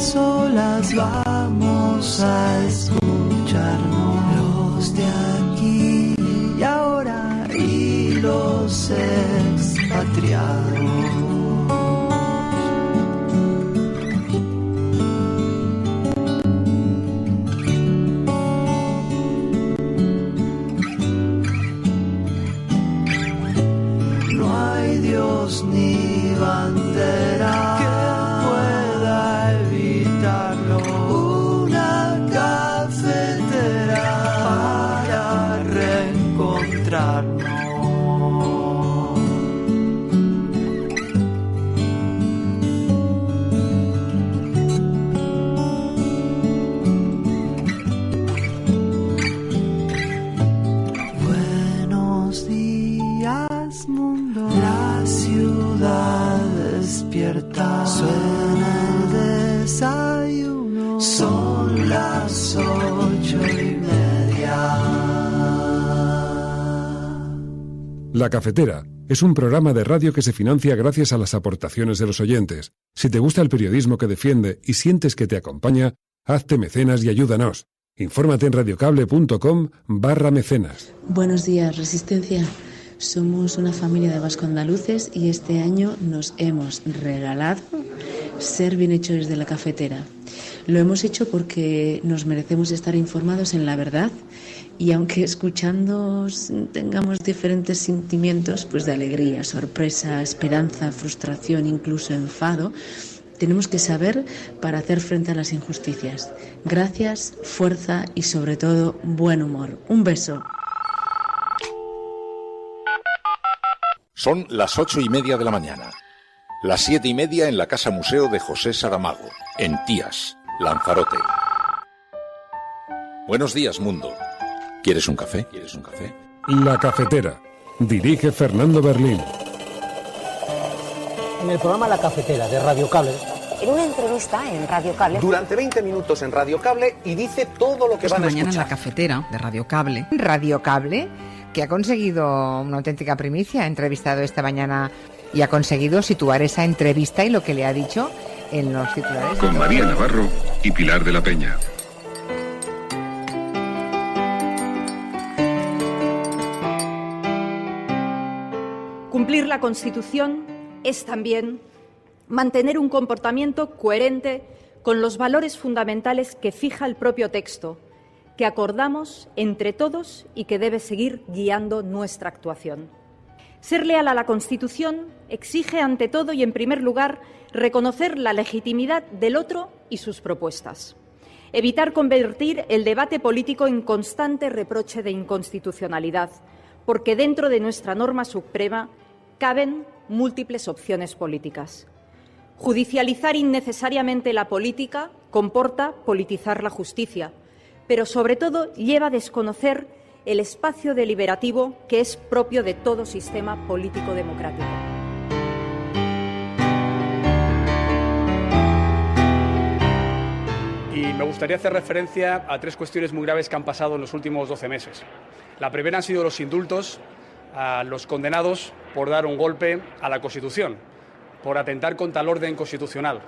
Solas vamos a escucharnos, los de aquí y ahora y los expatriados. No hay Dios ni bandera despierta, suena el desayuno, son las 8:30. La Cafetera es un programa de radio que se financia gracias a las aportaciones de los oyentes. Si te gusta el periodismo que defiende y sientes que te acompaña, hazte mecenas y ayúdanos. Infórmate en radiocable.com/mecenas. Buenos días, Resistencia. Somos una familia de vasco-andaluces y este año nos hemos regalado ser bienhechores de la Cafetera. Lo hemos hecho porque nos merecemos estar informados en la verdad y aunque escuchando tengamos diferentes sentimientos, pues de alegría, sorpresa, esperanza, frustración, incluso enfado, tenemos que saber para hacer frente a las injusticias. Gracias, fuerza y sobre todo buen humor. Un beso. Son las 8:30 de la mañana. Las 7:30 en la Casa Museo de José Saramago, en Tías, Lanzarote. Buenos días, mundo. ¿Quieres un café? ¿Quieres un café? La Cafetera. Dirige Fernando Berlín. En el programa La Cafetera de Radio Cable. En una entrevista en Radio Cable. Durante 20 minutos en Radio Cable y dice todo lo que van a escuchar. Mañana en La Cafetera de Radio Cable. Radio Cable, que ha conseguido una auténtica primicia, ha entrevistado esta mañana y ha conseguido situar esa entrevista y lo que le ha dicho en los titulares. Con María Navarro y Pilar de la Peña. Cumplir la Constitución es también mantener un comportamiento coherente con los valores fundamentales que fija el propio texto, que acordamos entre todos y que debe seguir guiando nuestra actuación. Ser leal a la Constitución exige, ante todo y en primer lugar, reconocer la legitimidad del otro y sus propuestas. Evitar convertir el debate político en constante reproche de inconstitucionalidad, porque dentro de nuestra norma suprema caben múltiples opciones políticas. Judicializar innecesariamente la política comporta politizar la justicia, pero sobre todo lleva a desconocer el espacio deliberativo que es propio de todo sistema político democrático. Y me gustaría hacer referencia a tres cuestiones muy graves que han pasado en los últimos 12 meses. La primera han sido los indultos a los condenados por dar un golpe a la Constitución, por atentar contra el orden constitucional.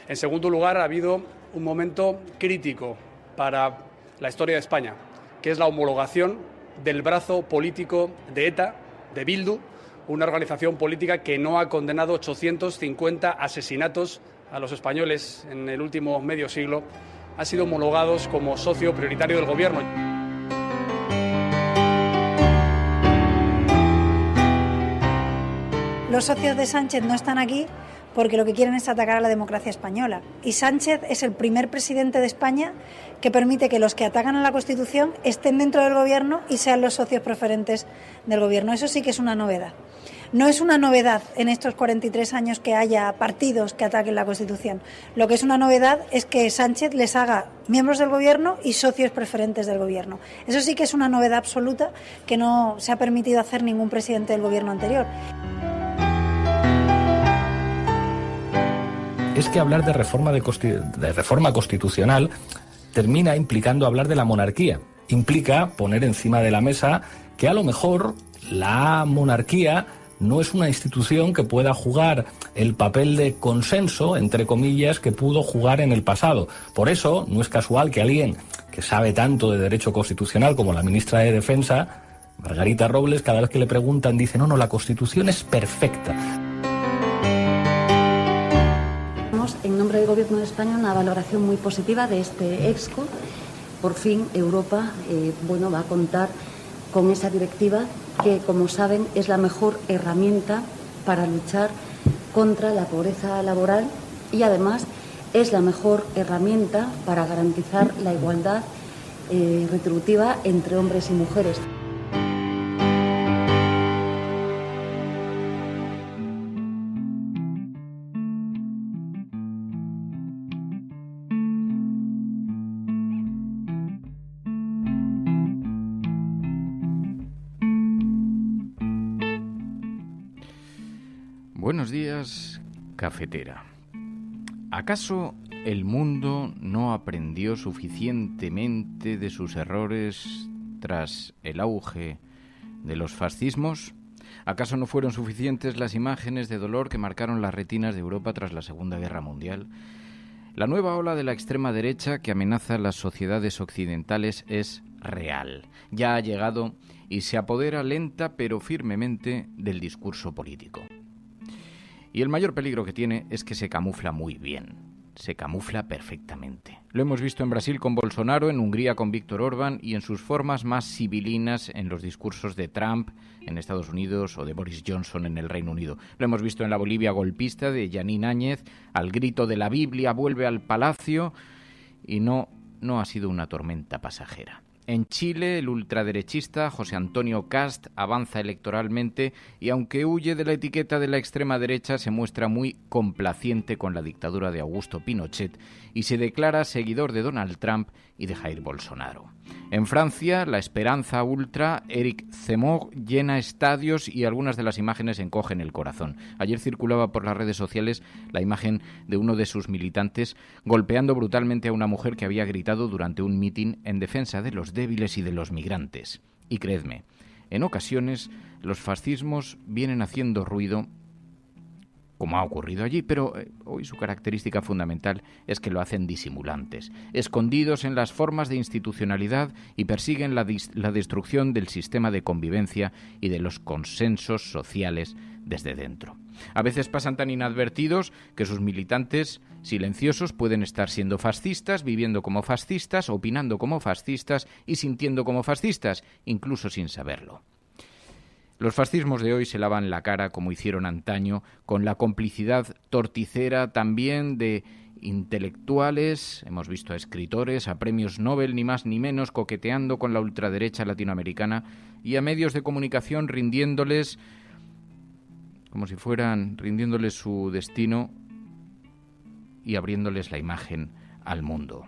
En segundo lugar, ha habido un momento crítico para la historia de España, que es la homologación del brazo político de ETA, de Bildu, una organización política que no ha condenado 850 asesinatos a los españoles en el último medio siglo, han sido homologados como socio prioritario del Gobierno. Los socios de Sánchez no están aquí porque lo que quieren es atacar a la democracia española. Y Sánchez es el primer presidente de España que permite que los que atacan a la Constitución estén dentro del Gobierno y sean los socios preferentes del Gobierno. Eso sí que es una novedad. No es una novedad en estos 43 años que haya partidos que ataquen la Constitución. Lo que es una novedad es que Sánchez les haga miembros del Gobierno y socios preferentes del Gobierno. Eso sí que es una novedad absoluta que no se ha permitido hacer ningún presidente del Gobierno anterior. es que hablar de reforma constitucional termina implicando hablar de la monarquía. Implica poner encima de la mesa que a lo mejor la monarquía no es una institución que pueda jugar el papel de consenso, entre comillas, que pudo jugar en el pasado. Por eso no es casual que alguien que sabe tanto de derecho constitucional como la ministra de Defensa, Margarita Robles, cada vez que le preguntan dice no, la Constitución es perfecta. En nombre del Gobierno de España una valoración muy positiva de este EPSCO. Por fin Europa va a contar con esa directiva que, como saben, es la mejor herramienta para luchar contra la pobreza laboral y además es la mejor herramienta para garantizar la igualdad retributiva entre hombres y mujeres. Buenos días, cafetera. ¿Acaso el mundo no aprendió suficientemente de sus errores tras el auge de los fascismos? ¿Acaso no fueron suficientes las imágenes de dolor que marcaron las retinas de Europa tras la Segunda Guerra Mundial? La nueva ola de la extrema derecha que amenaza las sociedades occidentales es real. Ya ha llegado y se apodera lenta pero firmemente del discurso político. Y el mayor peligro que tiene es que se camufla muy bien, se camufla perfectamente. Lo hemos visto en Brasil con Bolsonaro, en Hungría con Víctor Orbán y en sus formas más sibilinas en los discursos de Trump en Estados Unidos o de Boris Johnson en el Reino Unido. Lo hemos visto en la Bolivia golpista de Yanín Áñez, al grito de la Biblia vuelve al palacio, y no ha sido una tormenta pasajera. En Chile, el ultraderechista José Antonio Kast avanza electoralmente y, aunque huye de la etiqueta de la extrema derecha, se muestra muy complaciente con la dictadura de Augusto Pinochet y se declara seguidor de Donald Trump y de Jair Bolsonaro. En Francia, la Esperanza Ultra, Éric Zemmour, llena estadios y algunas de las imágenes encogen el corazón. Ayer circulaba por las redes sociales la imagen de uno de sus militantes golpeando brutalmente a una mujer que había gritado durante un mitin en defensa de los débiles y de los migrantes. Y creedme, en ocasiones los fascismos vienen haciendo ruido, como ha ocurrido allí, pero hoy su característica fundamental es que lo hacen disimulantes, escondidos en las formas de institucionalidad y persiguen la destrucción del sistema de convivencia y de los consensos sociales desde dentro. A veces pasan tan inadvertidos que sus militantes silenciosos pueden estar siendo fascistas, viviendo como fascistas, opinando como fascistas y sintiendo como fascistas, incluso sin saberlo. Los fascismos de hoy se lavan la cara como hicieron antaño, con la complicidad torticera también de intelectuales, hemos visto a escritores, a premios Nobel, ni más ni menos, coqueteando con la ultraderecha latinoamericana y a medios de comunicación rindiéndoles su destino y abriéndoles la imagen al mundo.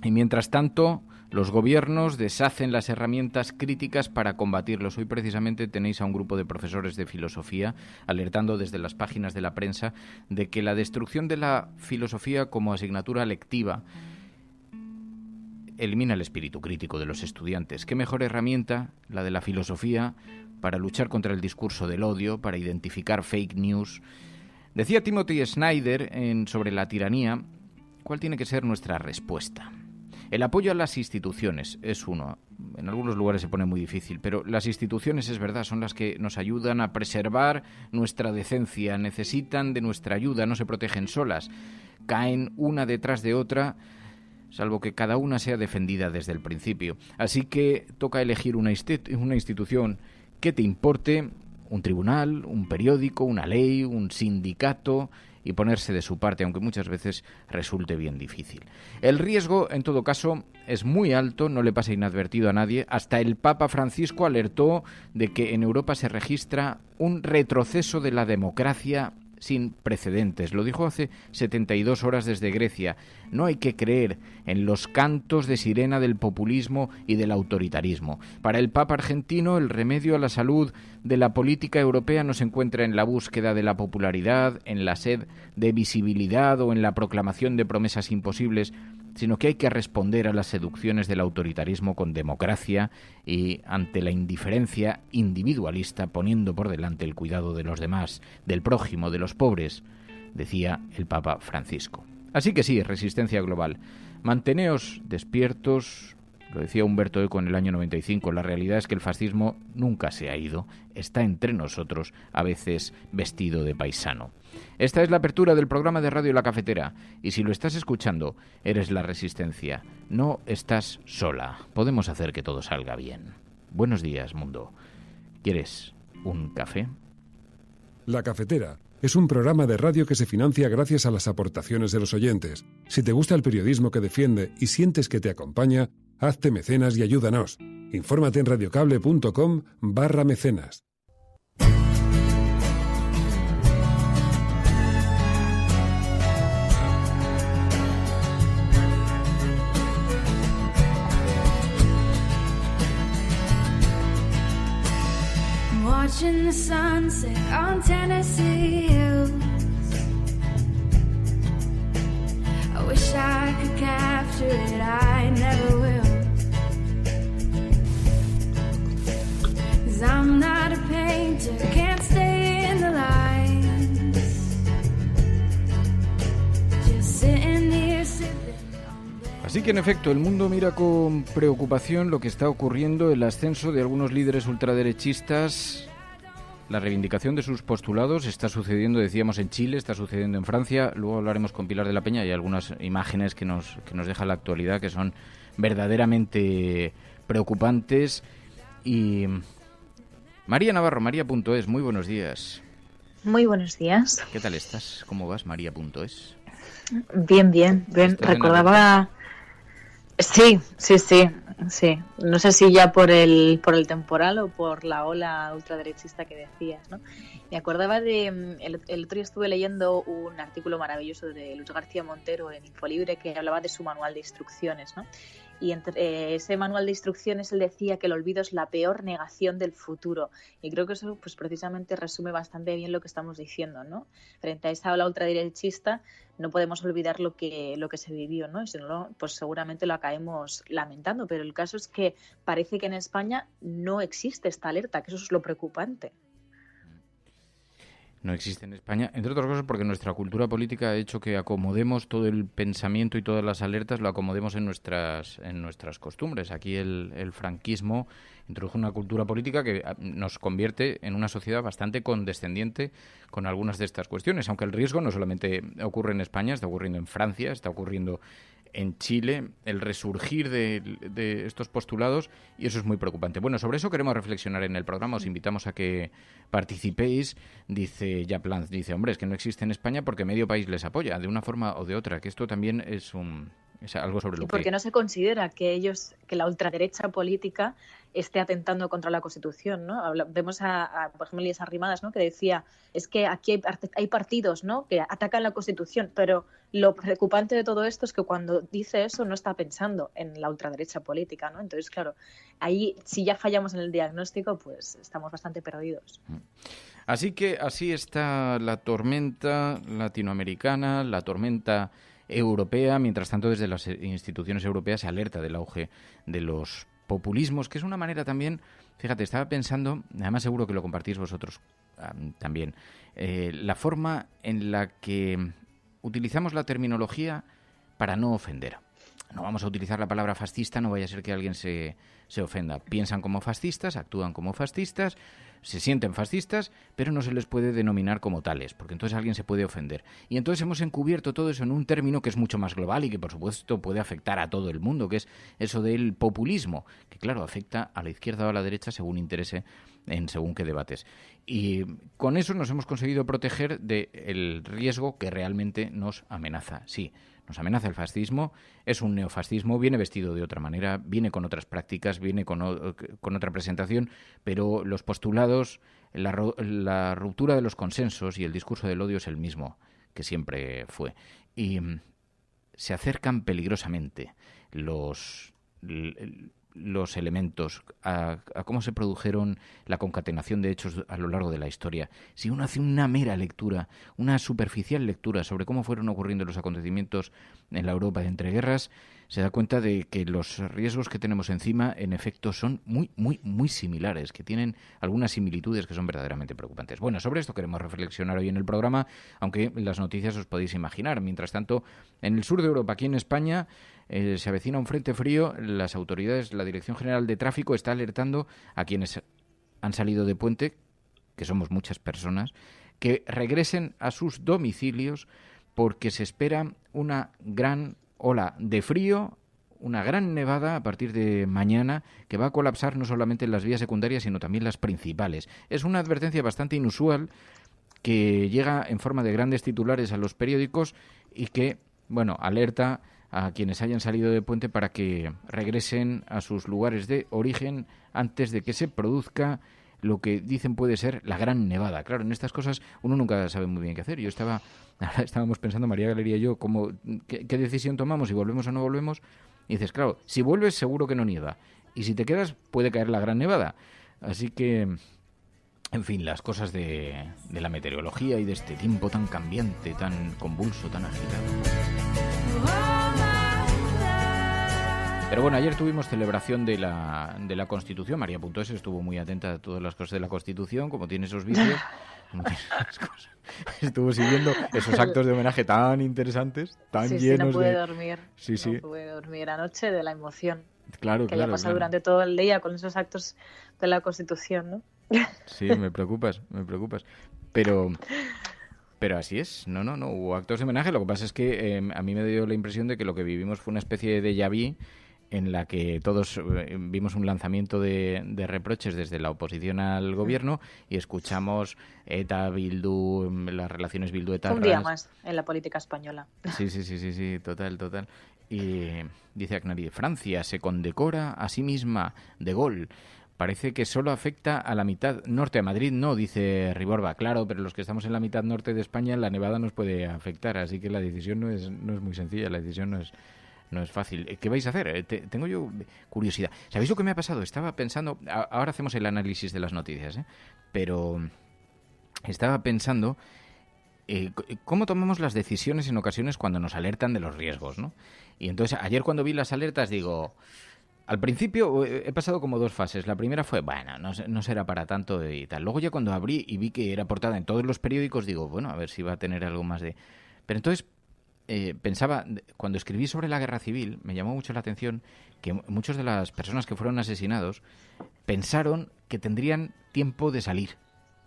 Y mientras tanto, los gobiernos deshacen las herramientas críticas para combatirlos. Hoy precisamente tenéis a un grupo de profesores de filosofía alertando desde las páginas de la prensa de que la destrucción de la filosofía como asignatura lectiva elimina el espíritu crítico de los estudiantes. ¿Qué mejor herramienta, la de la filosofía, para luchar contra el discurso del odio, para identificar fake news? Decía Timothy Snyder sobre la tiranía, ¿cuál tiene que ser nuestra respuesta? El apoyo a las instituciones es uno. En algunos lugares se pone muy difícil, pero las instituciones, es verdad, son las que nos ayudan a preservar nuestra decencia, necesitan de nuestra ayuda, no se protegen solas. Caen una detrás de otra, salvo que cada una sea defendida desde el principio. Así que toca elegir una institución que te importe, un tribunal, un periódico, una ley, un sindicato, y ponerse de su parte, aunque muchas veces resulte bien difícil. El riesgo, en todo caso, es muy alto, no le pasa inadvertido a nadie. Hasta el Papa Francisco alertó de que en Europa se registra un retroceso de la democracia sin precedentes. Lo dijo hace 72 horas desde Grecia. No hay que creer en los cantos de sirena del populismo y del autoritarismo. Para el Papa argentino, el remedio a la salud de la política europea no se encuentra en la búsqueda de la popularidad, en la sed de visibilidad o en la proclamación de promesas imposibles, sino que hay que responder a las seducciones del autoritarismo con democracia y ante la indiferencia individualista, poniendo por delante el cuidado de los demás, del prójimo, de los pobres, decía el Papa Francisco. Así que sí, resistencia global. Manteneos despiertos, lo decía Humberto Eco en el año 95, la realidad es que el fascismo nunca se ha ido, está entre nosotros, a veces vestido de paisano. Esta es la apertura del programa de Radio La Cafetera, y si lo estás escuchando, eres la resistencia. No estás sola. Podemos hacer que todo salga bien. Buenos días, mundo. ¿Quieres un café? La Cafetera es un programa de radio que se financia gracias a las aportaciones de los oyentes. Si te gusta el periodismo que defiende y sientes que te acompaña, hazte mecenas y ayúdanos. Infórmate en radiocable.com/mecenas. Watching the sunset on Tennessee hills. I wish I could capture it, I never will. 'Cause I'm not a painter, can't stay in the lines. Just sitting here sipping. Así que en efecto, el mundo mira con preocupación lo que está ocurriendo, el ascenso de algunos líderes ultraderechistas. La reivindicación de sus postulados está sucediendo, decíamos, en Chile, está sucediendo en Francia. Luego hablaremos con Pilar de la Peña y hay algunas imágenes que nos deja la actualidad que son verdaderamente preocupantes. Y María Navarro, María.es, muy buenos días. Muy buenos días. ¿Qué tal estás? ¿Cómo vas, María.es? Bien. Recordaba... Sí. No sé si ya por el temporal o por la ola ultraderechista que decías, ¿no? Me acordaba de... El otro día estuve leyendo un artículo maravilloso de Luz García Montero en Infolibre que hablaba de su manual de instrucciones, ¿no? Y entre ese manual de instrucciones él decía que el olvido es la peor negación del futuro. Y creo que eso pues precisamente resume bastante bien lo que estamos diciendo, ¿no? Frente a esa ola ultraderechista no podemos olvidar lo que se vivió, ¿no? Y si no, pues seguramente lo acabemos lamentando. Pero el caso es que parece que en España no existe esta alerta, que eso es lo preocupante. No existe en España, entre otras cosas porque nuestra cultura política ha hecho que acomodemos todo el pensamiento y todas las alertas, lo acomodemos en nuestras costumbres. Aquí el franquismo introdujo una cultura política que nos convierte en una sociedad bastante condescendiente con algunas de estas cuestiones, aunque el riesgo no solamente ocurre en España, está ocurriendo en Francia, está ocurriendo en Chile, el resurgir de estos postulados, y eso es muy preocupante. Bueno, sobre eso queremos reflexionar en el programa, os invitamos a que participéis. Dice Yaplanz, hombre, es que no existe en España porque medio país les apoya, de una forma o de otra, que esto también es algo sobre lo que... Porque no se considera que la ultraderecha política esté atentando contra la Constitución, ¿no? Vemos por ejemplo, Elías Arrimadas, ¿no? Que decía, es que aquí hay partidos, ¿no? Que atacan la Constitución, pero lo preocupante de todo esto es que cuando dice eso no está pensando en la ultraderecha política, ¿no? Entonces, claro, ahí si ya fallamos en el diagnóstico, pues estamos bastante perdidos. Así que así está la tormenta latinoamericana, la tormenta europea. Mientras tanto, desde las instituciones europeas se alerta del auge de los populismos, que es una manera también, fíjate, estaba pensando, además seguro que lo compartís vosotros también, la forma en la que utilizamos la terminología para no ofender. No vamos a utilizar la palabra fascista, no vaya a ser que alguien se ofenda. Piensan como fascistas, actúan como fascistas, se sienten fascistas, pero no se les puede denominar como tales, porque entonces alguien se puede ofender. Y entonces hemos encubierto todo eso en un término que es mucho más global y que, por supuesto, puede afectar a todo el mundo, que es eso del populismo, que, claro, afecta a la izquierda o a la derecha según interese en según qué debates. Y con eso nos hemos conseguido proteger del riesgo que realmente nos amenaza. Sí, nos amenaza el fascismo, es un neofascismo, viene vestido de otra manera, viene con otras prácticas, viene con otra presentación, pero los postulados, la ruptura de los consensos y el discurso del odio es el mismo que siempre fue. Y se acercan peligrosamente los elementos a cómo se produjeron la concatenación de hechos a lo largo de la historia. Si uno hace una mera lectura, una superficial lectura sobre cómo fueron ocurriendo los acontecimientos en la Europa de entreguerras, se da cuenta de que los riesgos que tenemos encima, en efecto, son muy, muy, muy similares, que tienen algunas similitudes que son verdaderamente preocupantes. Bueno, sobre esto queremos reflexionar hoy en el programa, aunque las noticias os podéis imaginar. Mientras tanto, en el sur de Europa, aquí en España, se avecina un frente frío. Las autoridades, la Dirección General de Tráfico está alertando a quienes han salido de puente, que somos muchas personas, que regresen a sus domicilios porque se espera una gran ola de frío, una gran nevada a partir de mañana que va a colapsar no solamente las vías secundarias sino también las principales. Es una advertencia bastante inusual que llega en forma de grandes titulares a los periódicos y que, bueno, alerta a quienes hayan salido de puente para que regresen a sus lugares de origen antes de que se produzca lo que dicen puede ser la gran nevada. Claro, en estas cosas uno nunca sabe muy bien qué hacer. Estábamos pensando, María Galería y yo, qué decisión tomamos, si volvemos o no volvemos. Y dices, claro, si vuelves seguro que no nieva. Y si te quedas puede caer la gran nevada. Así que, en fin, las cosas de la meteorología y de este tiempo tan cambiante, tan convulso, tan agitado. Pero bueno, ayer tuvimos celebración de la Constitución. María.es estuvo muy atenta a todas las cosas de la Constitución, como tiene esos vídeos. Estuvo siguiendo esos actos de homenaje tan interesantes, tan llenos de... no pude dormir. Sí. No pude dormir anoche de la emoción. Claro, que haya pasado durante todo el día con esos actos de la Constitución, ¿no? Sí, me preocupas. Pero así es, no, hubo actos de homenaje. Lo que pasa es que a mí me dio la impresión de que lo que vivimos fue una especie de déjà vu en la que todos vimos un lanzamiento de reproches desde la oposición al gobierno y escuchamos ETA, Bildu, las relaciones Bildu-ETA. Un día más en la política española. Sí, total. Y dice Acnari, Francia se condecora a sí misma de gol. Parece que solo afecta a la mitad norte. A Madrid no, dice Riborba. Claro, pero los que estamos en la mitad norte de España, la nevada nos puede afectar. Así que la decisión no es muy sencilla, la decisión no es fácil. ¿Qué vais a hacer? Tengo yo curiosidad. ¿Sabéis lo que me ha pasado? Estaba pensando... Ahora hacemos el análisis de las noticias, pero estaba pensando cómo tomamos las decisiones en ocasiones cuando nos alertan de los riesgos, ¿no? Y entonces, ayer cuando vi las alertas, digo... Al principio he pasado como dos fases. La primera fue, bueno, no será para tanto y tal. Luego ya cuando abrí y vi que era portada en todos los periódicos, digo, bueno, a ver si va a tener algo más de... Pero entonces pensaba, cuando escribí sobre la guerra civil, me llamó mucho la atención que muchas de las personas que fueron asesinados pensaron que tendrían tiempo de salir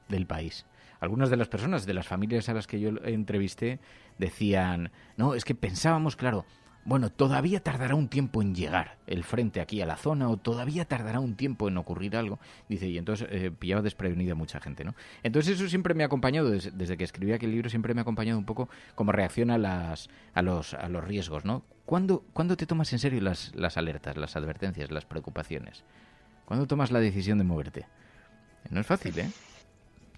del país. Algunas de las personas, de las familias a las que yo entrevisté, decían, no, es que pensábamos, claro... Bueno, todavía tardará un tiempo en llegar el frente aquí a la zona o todavía tardará un tiempo en ocurrir algo. Dice, y entonces pillaba desprevenida mucha gente, ¿no? Entonces eso siempre me ha acompañado, desde que escribí aquel libro, siempre me ha acompañado un poco como reacción a los riesgos, ¿no? ¿Cuándo te tomas en serio las alertas, las advertencias, las preocupaciones? ¿Cuándo tomas la decisión de moverte? No es fácil, ¿eh?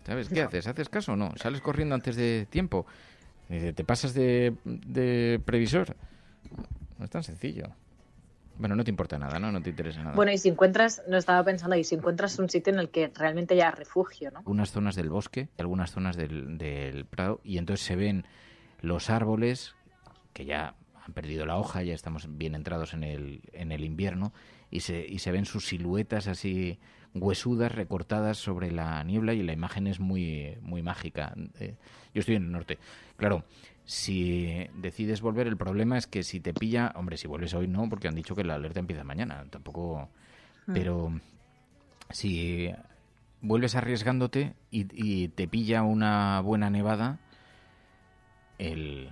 ¿Sabes qué haces? ¿Haces caso o no? ¿Sales corriendo antes de tiempo? ¿Te pasas de previsor? No es tan sencillo. Bueno, no te importa nada, ¿no? No te interesa nada. Bueno, y si encuentras, no estaba pensando, y si encuentras un sitio en el que realmente haya refugio, ¿no? Algunas zonas del bosque, algunas zonas del prado, y entonces se ven los árboles que ya han perdido la hoja, ya estamos bien entrados en el invierno, y se ven sus siluetas así huesudas, recortadas sobre la niebla, y la imagen es muy, muy mágica. Yo estoy en el norte. Claro, si decides volver, el problema es que si te pilla... Hombre, si vuelves hoy no, porque han dicho que la alerta empieza mañana. Tampoco... Pero si vuelves arriesgándote y te pilla una buena nevada, el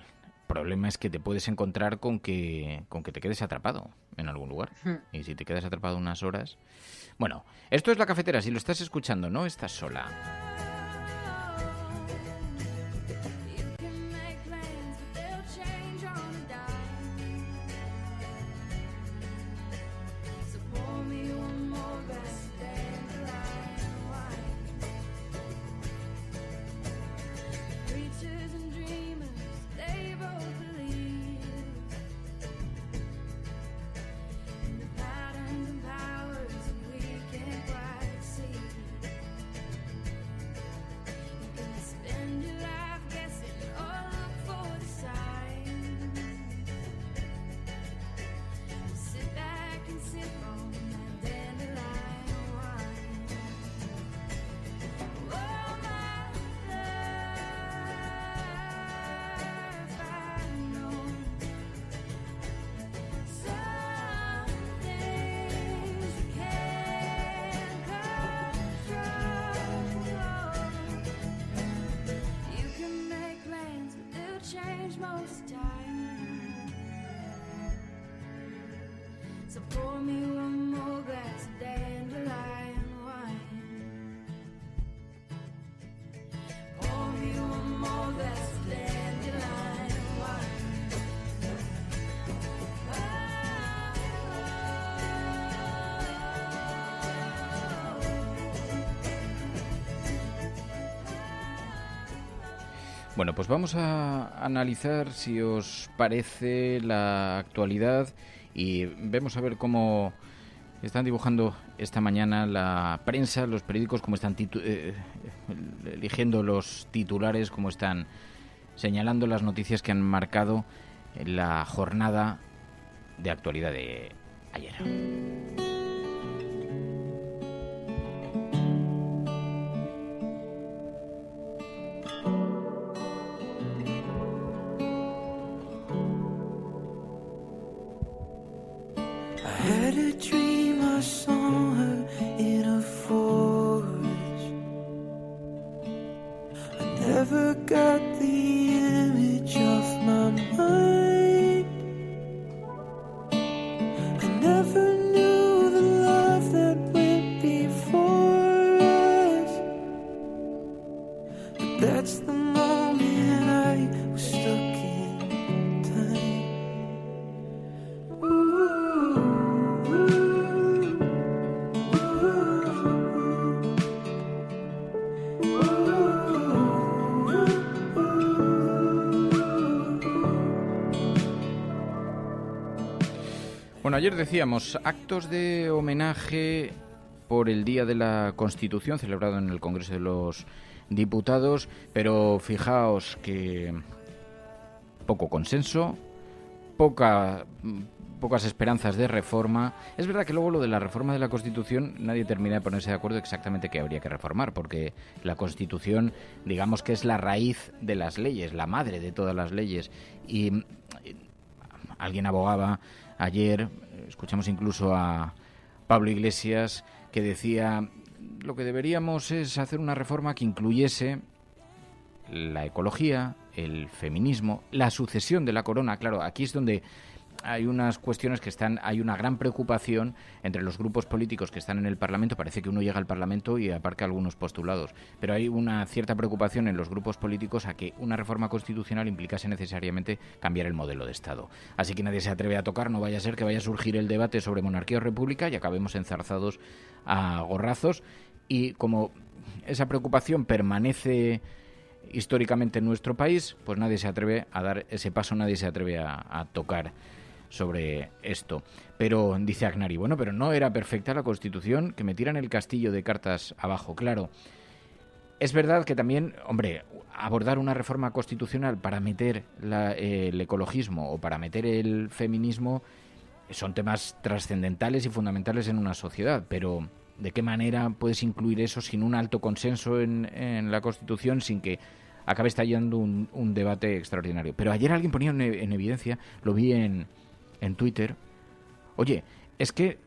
problema es que te puedes encontrar con que te quedes atrapado en algún lugar. Y si te quedas atrapado unas horas... Bueno, esto es La Cafetera. Si lo estás escuchando, no estás sola. Bueno, pues vamos a analizar, si os parece, la actualidad y vemos a ver cómo están dibujando esta mañana la prensa, los periódicos, cómo están eligiendo los titulares, cómo están señalando las noticias que han marcado la jornada de actualidad de ayer. Had a dream I saw her in a forest. I never got the image off my mind. I never knew the love that went before us. But that's the moment I was stuck in time. Bueno, ayer decíamos actos de homenaje por el Día de la Constitución celebrado en el Congreso de los Diputados, pero fijaos que poco consenso, pocas esperanzas de reforma. Es verdad que luego lo de la reforma de la Constitución nadie termina de ponerse de acuerdo exactamente qué habría que reformar, porque la Constitución, digamos que es la raíz de las leyes, la madre de todas las leyes, y alguien abogaba ayer, escuchamos incluso a Pablo Iglesias, que decía lo que deberíamos es hacer una reforma que incluyese la ecología, el feminismo, la sucesión de la corona. Claro, aquí es donde hay unas cuestiones que hay una gran preocupación entre los grupos políticos que están en el Parlamento. Parece que uno llega al Parlamento y aparca algunos postulados, pero hay una cierta preocupación en los grupos políticos a que una reforma constitucional implicase necesariamente cambiar el modelo de Estado. Así que nadie se atreve a tocar, no vaya a ser que vaya a surgir el debate sobre monarquía o república y acabemos enzarzados a gorrazos. Y como esa preocupación permanece históricamente en nuestro país, pues nadie se atreve a dar ese paso, nadie se atreve a tocar sobre esto. Pero dice Agnari, bueno, pero no era perfecta la Constitución, que me tiran el castillo de cartas abajo. Claro, es verdad que también, hombre, abordar una reforma constitucional para meter el ecologismo o para meter el feminismo son temas trascendentales y fundamentales en una sociedad, pero ¿de qué manera puedes incluir eso sin un alto consenso en la Constitución, sin que acabe estallando un debate extraordinario? Pero ayer alguien ponía en evidencia, lo vi en Twitter, oye, es que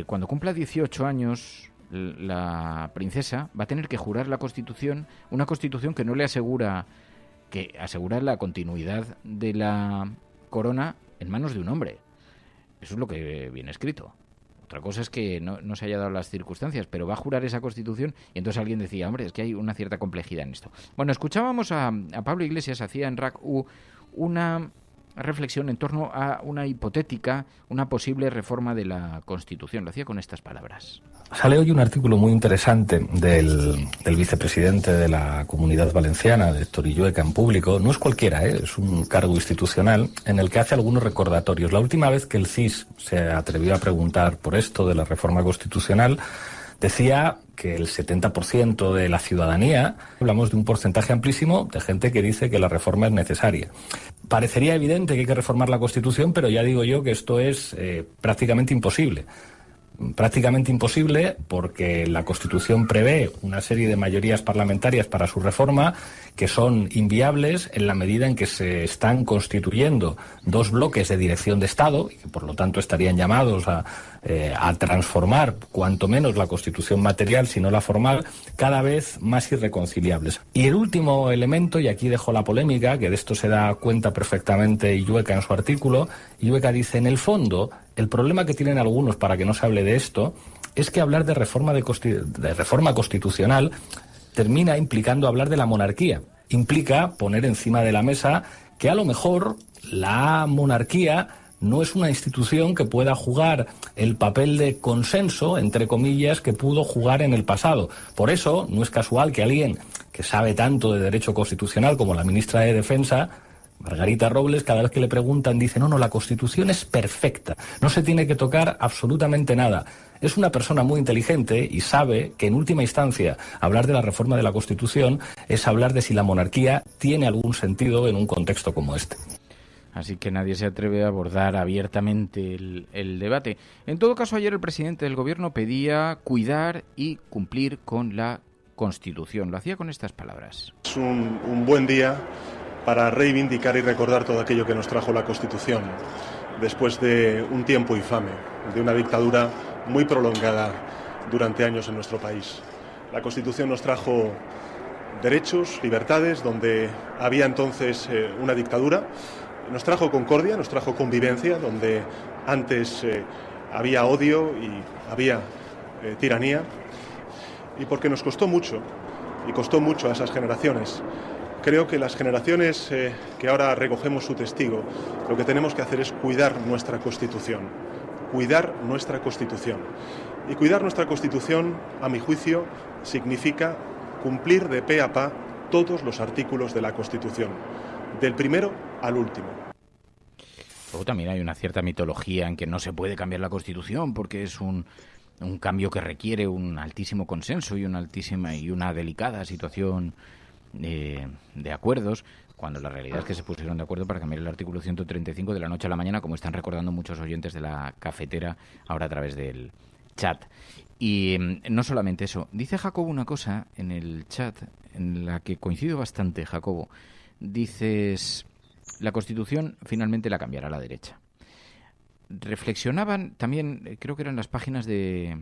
cuando cumpla 18 años la princesa va a tener que jurar la Constitución, una Constitución que no le asegura que asegura la continuidad de la corona en manos de un hombre. Eso es lo que viene escrito. Otra cosa es que no se haya dado las circunstancias, pero va a jurar esa Constitución y entonces alguien decía, hombre, es que hay una cierta complejidad en esto. Bueno, escuchábamos a Pablo Iglesias, hacía en RAC-U una reflexión en torno a una hipotética, una posible reforma de la Constitución. Lo hacía con estas palabras. Sale hoy un artículo muy interesante del vicepresidente de la Comunidad Valenciana, de Héctor Illueca, en Público. No es cualquiera, es un cargo institucional en el que hace algunos recordatorios. La última vez que el CIS se atrevió a preguntar por esto de la reforma constitucional, decía que el 70% de la ciudadanía, hablamos de un porcentaje amplísimo de gente que dice que la reforma es necesaria. Parecería evidente que hay que reformar la Constitución, pero ya digo yo que esto es prácticamente imposible. Prácticamente imposible porque la Constitución prevé una serie de mayorías parlamentarias para su reforma que son inviables en la medida en que se están constituyendo dos bloques de dirección de Estado y que por lo tanto estarían llamados a transformar cuanto menos la Constitución material, sino la formal, cada vez más irreconciliables. Y el último elemento, y aquí dejo la polémica, que de esto se da cuenta perfectamente Illueca en su artículo. Illueca dice, en el fondo, el problema que tienen algunos para que no se hable de esto es que hablar de reforma constitucional termina implicando hablar de la monarquía. Implica poner encima de la mesa que a lo mejor la monarquía no es una institución que pueda jugar el papel de consenso, entre comillas, que pudo jugar en el pasado. Por eso no es casual que alguien que sabe tanto de derecho constitucional como la ministra de Defensa, Margarita Robles, cada vez que le preguntan dice, no, la Constitución es perfecta, no se tiene que tocar absolutamente nada. Es una persona muy inteligente y sabe que en última instancia hablar de la reforma de la Constitución es hablar de si la monarquía tiene algún sentido en un contexto como este. Así que nadie se atreve a abordar abiertamente el debate. En todo caso, ayer el presidente del Gobierno pedía cuidar y cumplir con la Constitución. Lo hacía con estas palabras. Es un buen día para reivindicar y recordar todo aquello que nos trajo la Constitución, después de un tiempo infame, de una dictadura muy prolongada durante años en nuestro país. La Constitución nos trajo derechos, libertades, donde había entonces una dictadura, nos trajo concordia, nos trajo convivencia, donde antes había odio y había tiranía, y porque nos costó mucho, y costó mucho a esas generaciones. Creo que las generaciones que ahora recogemos su testigo, lo que tenemos que hacer es cuidar nuestra Constitución. Cuidar nuestra Constitución. Y cuidar nuestra Constitución, a mi juicio, significa cumplir de pe a pa todos los artículos de la Constitución, del primero al último. Luego también hay una cierta mitología en que no se puede cambiar la Constitución porque es un cambio que requiere un altísimo consenso y una delicada situación de acuerdos, cuando la realidad es que se pusieron de acuerdo para cambiar el artículo 135 de la noche a la mañana, como están recordando muchos oyentes de la cafetera ahora a través del chat. Y no solamente eso, dice Jacobo una cosa en el chat en la que coincido bastante, Jacobo. Dices, la Constitución finalmente la cambiará la derecha. Reflexionaban también, creo que eran las páginas de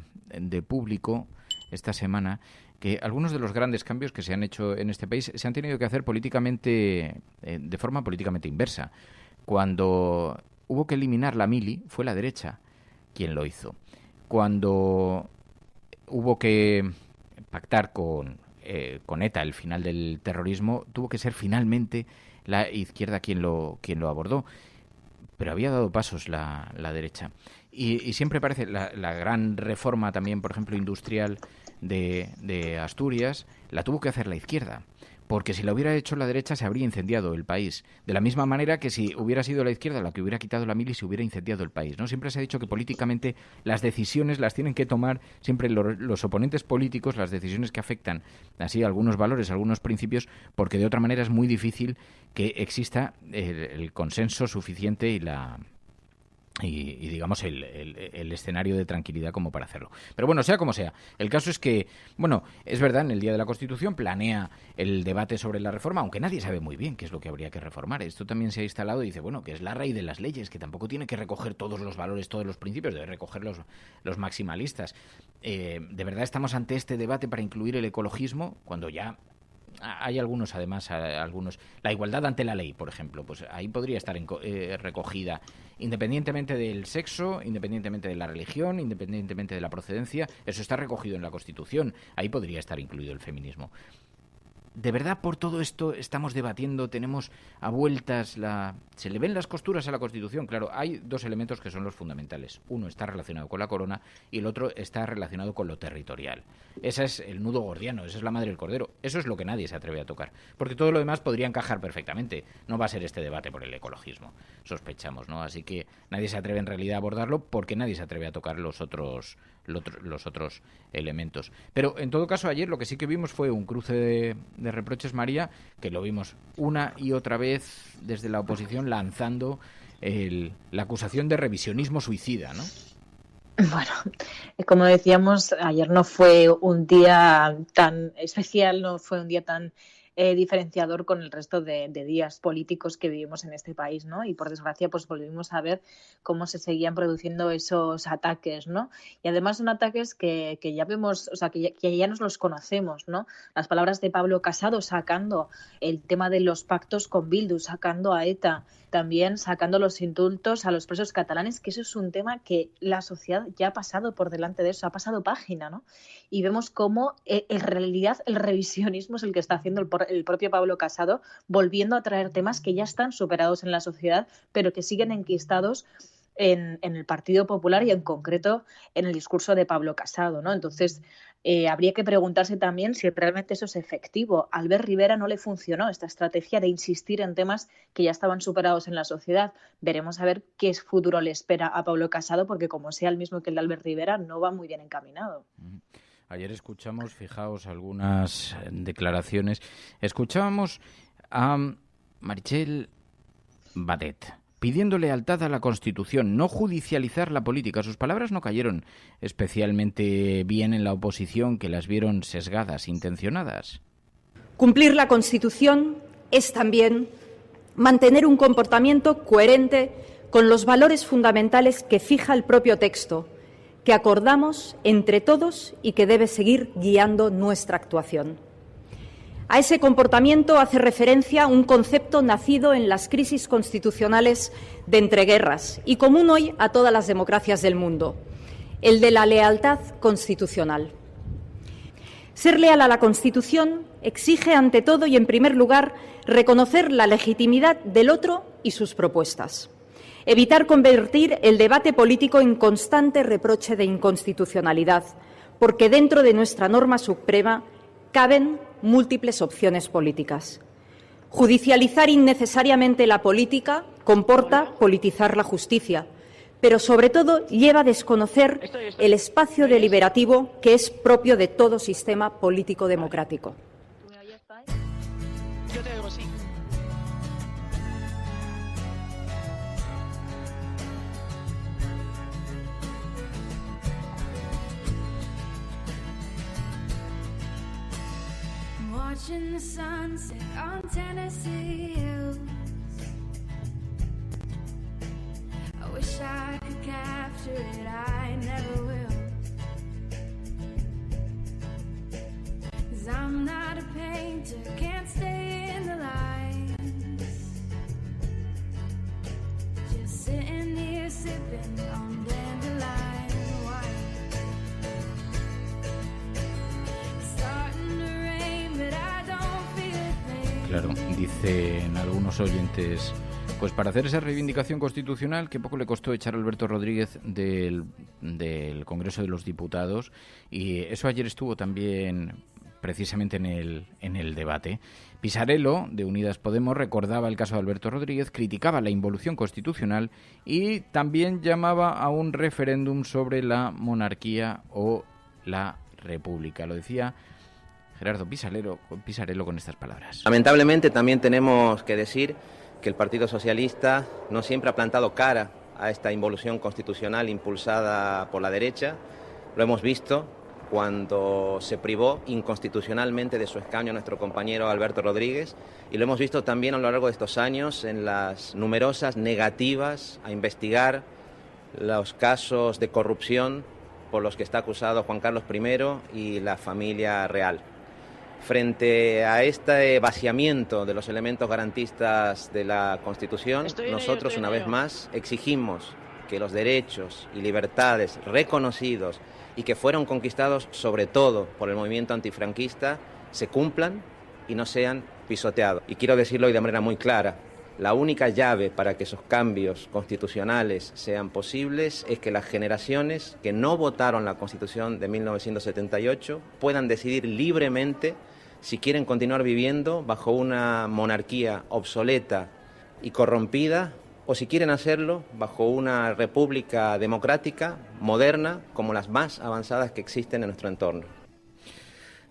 Público esta semana, que algunos de los grandes cambios que se han hecho en este país se han tenido que hacer políticamente, de forma políticamente inversa. Cuando hubo que eliminar la mili, fue la derecha quien lo hizo. Cuando hubo que pactar con ETA el final del terrorismo, tuvo que ser finalmente la izquierda quien lo abordó. Pero había dado pasos la derecha. Y siempre parece la gran reforma también, por ejemplo, industrial de Asturias, la tuvo que hacer la izquierda. Porque si la hubiera hecho la derecha se habría incendiado el país. De la misma manera que si hubiera sido la izquierda la que hubiera quitado la mili se hubiera incendiado el país, ¿no? Siempre se ha dicho que políticamente las decisiones las tienen que tomar siempre los oponentes políticos, las decisiones que afectan así algunos valores, algunos principios, porque de otra manera es muy difícil que exista el consenso suficiente y digamos el escenario de tranquilidad como para hacerlo. Pero bueno, sea como sea, el caso es que, bueno, es verdad, en el Día de la Constitución planea el debate sobre la reforma, aunque nadie sabe muy bien qué es lo que habría que reformar. Esto también se ha instalado y dice, bueno, que es la raíz de las leyes, que tampoco tiene que recoger todos los valores, todos los principios, debe recoger los maximalistas. ¿De verdad estamos ante este debate para incluir el ecologismo cuando ya hay algunos, además, la igualdad ante la ley, por ejemplo, pues ahí podría estar recogida, independientemente del sexo, independientemente de la religión, independientemente de la procedencia, eso está recogido en la Constitución, ahí podría estar incluido el feminismo. ¿De verdad por todo esto estamos debatiendo, tenemos a vueltas se le ven las costuras a la Constitución? Claro, hay dos elementos que son los fundamentales. Uno está relacionado con la corona y el otro está relacionado con lo territorial. Ese es el nudo gordiano, esa es la madre del cordero. Eso es lo que nadie se atreve a tocar. Porque todo lo demás podría encajar perfectamente. No va a ser este debate por el ecologismo, sospechamos, ¿no? Así que nadie se atreve en realidad a abordarlo porque nadie se atreve a tocar los otros elementos. Pero en todo caso ayer lo que sí que vimos fue un cruce de reproches, María, que lo vimos una y otra vez desde la oposición lanzando la acusación de revisionismo suicida, ¿no? Bueno, como decíamos, ayer no fue un día tan especial, no fue un día tan diferenciador con el resto de días políticos que vivimos en este país, ¿no? Y por desgracia pues volvimos a ver cómo se seguían produciendo esos ataques, ¿no? Y además son ataques que ya vemos, o sea, que ya nos los conocemos, ¿no? Las palabras de Pablo Casado sacando el tema de los pactos con Bildu, sacando a ETA, también sacando los indultos a los presos catalanes, que eso es un tema que la sociedad ya ha pasado por delante de eso, ha pasado página, ¿no? Y vemos cómo en realidad el revisionismo es el que está haciendo el propio Pablo Casado, volviendo a traer temas que ya están superados en la sociedad, pero que siguen enquistados en el Partido Popular y en concreto en el discurso de Pablo Casado, ¿no? Entonces, habría que preguntarse también si realmente eso es efectivo. A Albert Rivera no le funcionó esta estrategia de insistir en temas que ya estaban superados en la sociedad. Veremos a ver qué futuro le espera a Pablo Casado, porque como sea el mismo que el de Albert Rivera, no va muy bien encaminado. Ayer escuchamos, fijaos, algunas declaraciones. Escuchábamos a Meritxell Batet pidiendo lealtad a la Constitución, no judicializar la política. Sus palabras no cayeron especialmente bien en la oposición, que las vieron sesgadas, intencionadas. Cumplir la Constitución es también mantener un comportamiento coherente con los valores fundamentales que fija el propio texto, que acordamos entre todos y que debe seguir guiando nuestra actuación. A ese comportamiento hace referencia un concepto nacido en las crisis constitucionales de entreguerras y común hoy a todas las democracias del mundo, el de la lealtad constitucional. Ser leal a la Constitución exige, ante todo y en primer lugar, reconocer la legitimidad del otro y sus propuestas. Evitar convertir el debate político en constante reproche de inconstitucionalidad, porque dentro de nuestra norma suprema caben múltiples opciones políticas. Judicializar innecesariamente la política comporta politizar la justicia, pero sobre todo lleva a desconocer el espacio deliberativo que es propio de todo sistema político democrático. Yo te digo sí. Watching the sunset on Tennessee hills. I wish I could capture it, I never will. 'Cause I'm not a painter, can't stay in the lines. Just sitting here sipping on dandelion wine. It's starting to rain, but I don't feel a thing. Claro, dicen algunos oyentes, pues para hacer esa reivindicación constitucional, que poco le costó echar a Alberto Rodríguez del Congreso de los Diputados, y eso ayer estuvo también precisamente en el debate. Pisarello, de Unidas Podemos, recordaba el caso de Alberto Rodríguez, criticaba la involución constitucional y también llamaba a un referéndum sobre la monarquía o la república. Lo decía Gerardo Pisarello con estas palabras. Lamentablemente también tenemos que decir que el Partido Socialista no siempre ha plantado cara a esta involución constitucional impulsada por la derecha. Lo hemos visto cuando se privó inconstitucionalmente de su escaño a nuestro compañero Alberto Rodríguez, y lo hemos visto también a lo largo de estos años en las numerosas negativas a investigar los casos de corrupción por los que está acusado Juan Carlos I y la familia real. Frente a este vaciamiento de los elementos garantistas de la Constitución, nosotros una vez más exigimos que los derechos y libertades reconocidos y que fueron conquistados sobre todo por el movimiento antifranquista se cumplan y no sean pisoteados. Y quiero decirlo hoy de manera muy clara, la única llave para que esos cambios constitucionales sean posibles es que las generaciones que no votaron la Constitución de 1978 puedan decidir libremente si quieren continuar viviendo bajo una monarquía obsoleta y corrompida o si quieren hacerlo bajo una república democrática, moderna, como las más avanzadas que existen en nuestro entorno.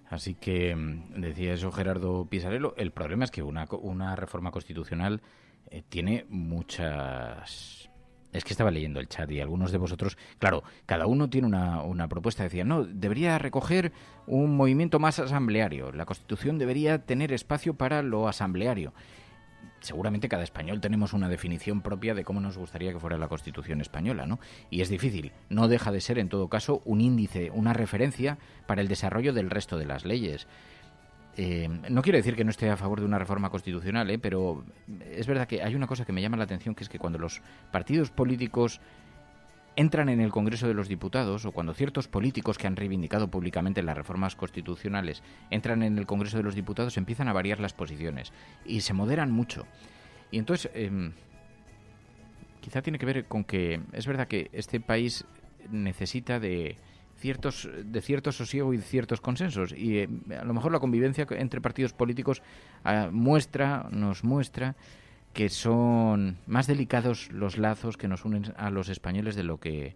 Así que decía eso Gerardo Pisarello. El problema es que una reforma constitucional tiene muchas... Es que estaba leyendo el chat y algunos de vosotros, claro, cada uno tiene una propuesta. Decían, no, debería recoger un movimiento más asambleario. La Constitución debería tener espacio para lo asambleario. Seguramente cada español tenemos una definición propia de cómo nos gustaría que fuera la Constitución española, ¿no? Y es difícil. No deja de ser, en todo caso, un índice, una referencia para el desarrollo del resto de las leyes. No quiero decir que no esté a favor de una reforma constitucional, pero es verdad que hay una cosa que me llama la atención, que es que cuando los partidos políticos entran en el Congreso de los Diputados, o cuando ciertos políticos que han reivindicado públicamente las reformas constitucionales entran en el Congreso de los Diputados, empiezan a variar las posiciones y se moderan mucho. Y entonces, quizá tiene que ver con que es verdad que este país necesita de cierto sosiego y de ciertos consensos, y a lo mejor la convivencia entre partidos políticos nos muestra que son más delicados los lazos que nos unen a los españoles de lo que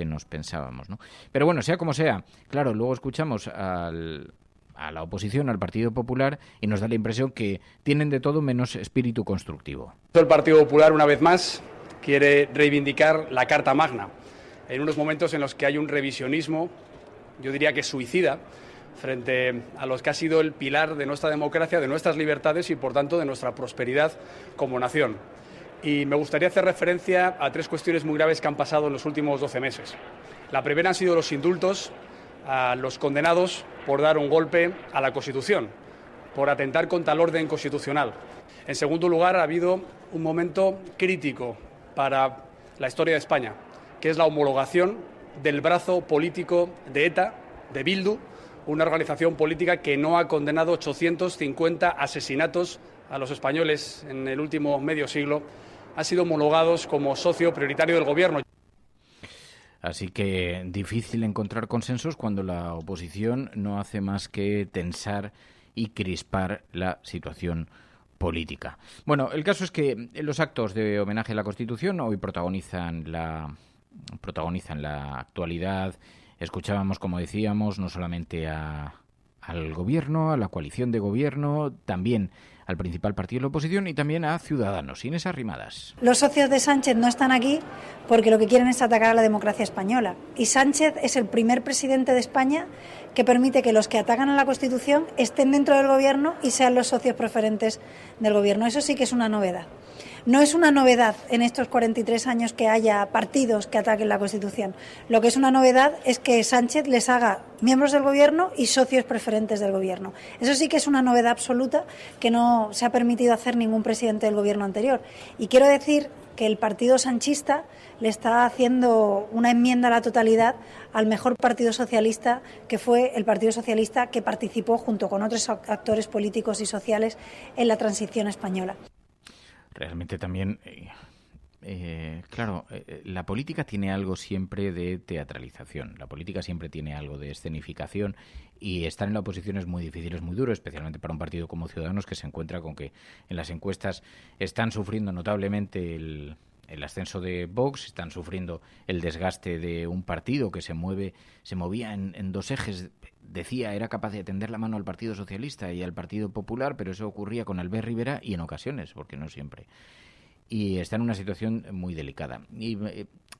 nos pensábamos, ¿no? Pero bueno, sea como sea, claro, luego escuchamos a la oposición, al Partido Popular, y nos da la impresión que tienen de todo menos espíritu constructivo. El Partido Popular, una vez más, quiere reivindicar la Carta Magna, en unos momentos en los que hay un revisionismo, yo diría que suicida, frente a los que ha sido el pilar de nuestra democracia, de nuestras libertades y, por tanto, de nuestra prosperidad como nación. Y me gustaría hacer referencia a tres cuestiones muy graves que han pasado en los últimos 12 meses. La primera han sido los indultos a los condenados por dar un golpe a la Constitución, por atentar contra el orden constitucional. En segundo lugar, ha habido un momento crítico para la historia de España, que es la homologación del brazo político de ETA, de Bildu, una organización política que no ha condenado 850 asesinatos a los españoles en el último medio siglo, han sido homologados como socio prioritario del Gobierno. Así que difícil encontrar consensos cuando la oposición no hace más que tensar y crispar la situación política. Bueno, el caso es que los actos de homenaje a la Constitución hoy protagonizan la actualidad. Escuchábamos, como decíamos, no solamente al Gobierno, a la coalición de Gobierno, también al principal partido de la oposición y también a Ciudadanos. Inés Arrimadas. Los socios de Sánchez no están aquí porque lo que quieren es atacar a la democracia española. Y Sánchez es el primer presidente de España que permite que los que atacan a la Constitución estén dentro del Gobierno y sean los socios preferentes del Gobierno. Eso sí que es una novedad. No es una novedad en estos 43 años que haya partidos que ataquen la Constitución. Lo que es una novedad es que Sánchez les haga miembros del Gobierno y socios preferentes del Gobierno. Eso sí que es una novedad absoluta que no se ha permitido hacer ningún presidente del Gobierno anterior. Y quiero decir que el partido sanchista le está haciendo una enmienda a la totalidad al mejor partido socialista, que fue el Partido Socialista, que participó junto con otros actores políticos y sociales en la transición española. Realmente también, la política tiene algo siempre de teatralización, la política siempre tiene algo de escenificación, y estar en la oposición es muy difícil, es muy duro, especialmente para un partido como Ciudadanos, que se encuentra con que en las encuestas están sufriendo notablemente el ascenso de Vox, están sufriendo el desgaste de un partido que se movía en dos ejes. Decía, era capaz de tender la mano al Partido Socialista y al Partido Popular, pero eso ocurría con Albert Rivera y en ocasiones, porque no siempre. Y está en una situación muy delicada. Y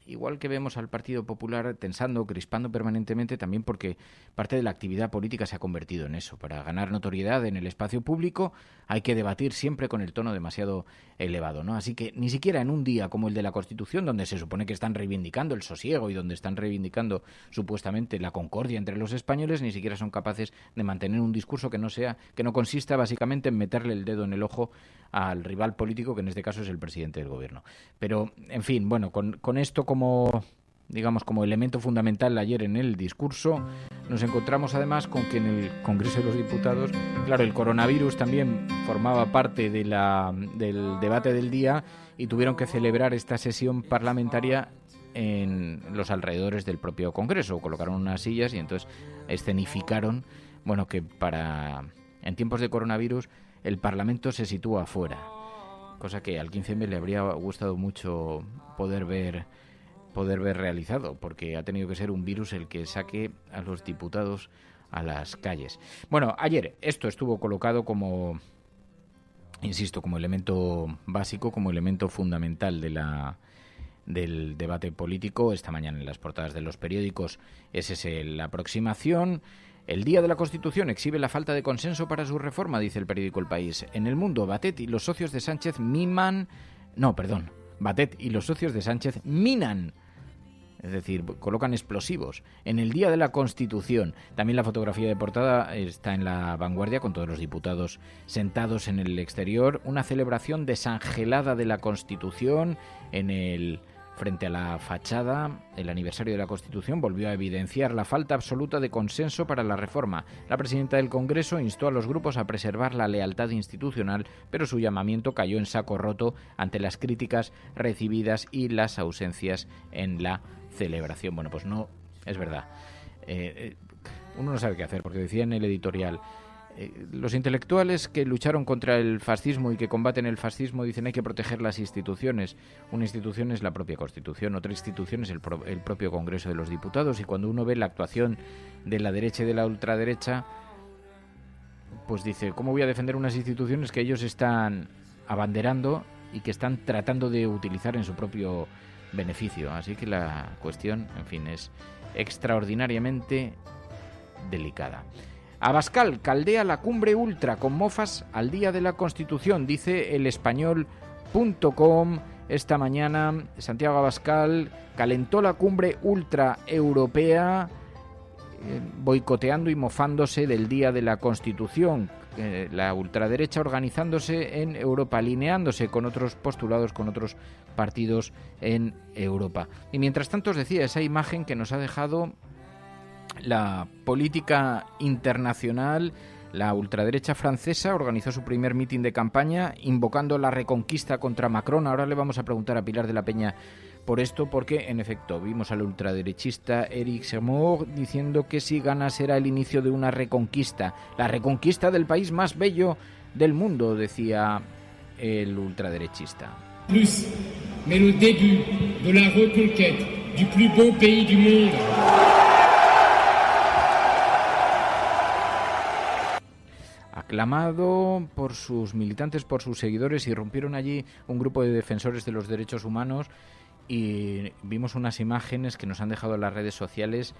igual que vemos al Partido Popular tensando, crispando permanentemente, también porque parte de la actividad política se ha convertido en eso. Para ganar notoriedad en el espacio público hay que debatir siempre con el tono demasiado elevado, ¿no? Así que ni siquiera en un día como el de la Constitución, donde se supone que están reivindicando el sosiego y donde están reivindicando supuestamente la concordia entre los españoles, ni siquiera son capaces de mantener un discurso que no consista básicamente en meterle el dedo en el ojo al rival político, que en este caso es el presidente del gobierno. Pero, en fin, bueno, con esto como elemento fundamental ayer en el discurso, nos encontramos además con que en el Congreso de los Diputados, claro, el coronavirus también formaba parte del debate del día y tuvieron que celebrar esta sesión parlamentaria en los alrededores del propio Congreso. Colocaron unas sillas y entonces escenificaron, bueno, que en tiempos de coronavirus el Parlamento se sitúa afuera, cosa que al 15M le habría gustado mucho poder ver realizado, porque ha tenido que ser un virus el que saque a los diputados a las calles. Bueno, ayer esto estuvo colocado como elemento básico, como elemento fundamental del debate político. Esta mañana en las portadas de los periódicos es la aproximación. El Día de la Constitución exhibe la falta de consenso para su reforma, dice el periódico El País. En El Mundo, Batet y los socios de Sánchez minan, es decir, colocan explosivos en el Día de la Constitución. También la fotografía de portada está en La Vanguardia, con todos los diputados sentados en el exterior. Una celebración desangelada de la Constitución frente a la fachada. El aniversario de la Constitución volvió a evidenciar la falta absoluta de consenso para la reforma. La presidenta del Congreso instó a los grupos a preservar la lealtad institucional, pero su llamamiento cayó en saco roto ante las críticas recibidas y las ausencias en la celebración. Bueno, pues no, es verdad. Uno no sabe qué hacer, porque decía en el editorial, los intelectuales que lucharon contra el fascismo y que combaten el fascismo dicen hay que proteger las instituciones. Una institución es la propia Constitución, otra institución es el propio Congreso de los Diputados, y cuando uno ve la actuación de la derecha y de la ultraderecha, pues dice, ¿cómo voy a defender unas instituciones que ellos están abanderando y que están tratando de utilizar en su propio beneficio? Así que la cuestión, en fin, es extraordinariamente delicada. Abascal caldea la cumbre ultra con mofas al Día de la Constitución, dice el Español.com. Esta mañana Santiago Abascal calentó la cumbre ultra europea, boicoteando y mofándose del Día de la Constitución. La ultraderecha organizándose en Europa, alineándose con otros postulados, con otros partidos en Europa. Y mientras tanto os decía, esa imagen que nos ha dejado la política internacional. La ultraderecha francesa organizó su primer mitin de campaña invocando la reconquista contra Macron. Ahora le vamos a preguntar a Pilar de la Peña por esto, porque en efecto vimos al ultraderechista Éric Zemmour diciendo que si gana será el inicio de una reconquista, la reconquista del país más bello del mundo, decía el ultraderechista. Plus, mais le début de la reconquête du plus beau pays du monde. Aclamado por sus militantes, por sus seguidores, irrumpieron allí un grupo de defensores de los derechos humanos y vimos unas imágenes que nos han dejado en las redes sociales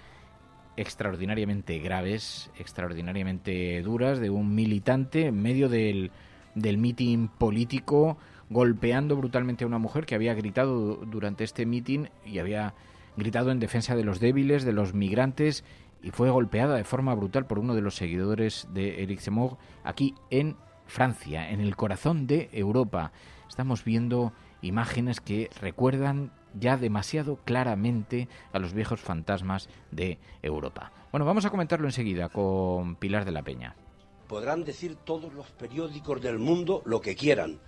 extraordinariamente graves, extraordinariamente duras, de un militante en medio del mitin político golpeando brutalmente a una mujer que había gritado durante este mitin y había gritado en defensa de los débiles, de los migrantes, y fue golpeada de forma brutal por uno de los seguidores de Éric Zemmour aquí en Francia, en el corazón de Europa. Estamos viendo imágenes que recuerdan ya demasiado claramente a los viejos fantasmas de Europa. Bueno, vamos a comentarlo enseguida con Pilar de la Peña. Podrán decir todos los periódicos del mundo lo que quieran.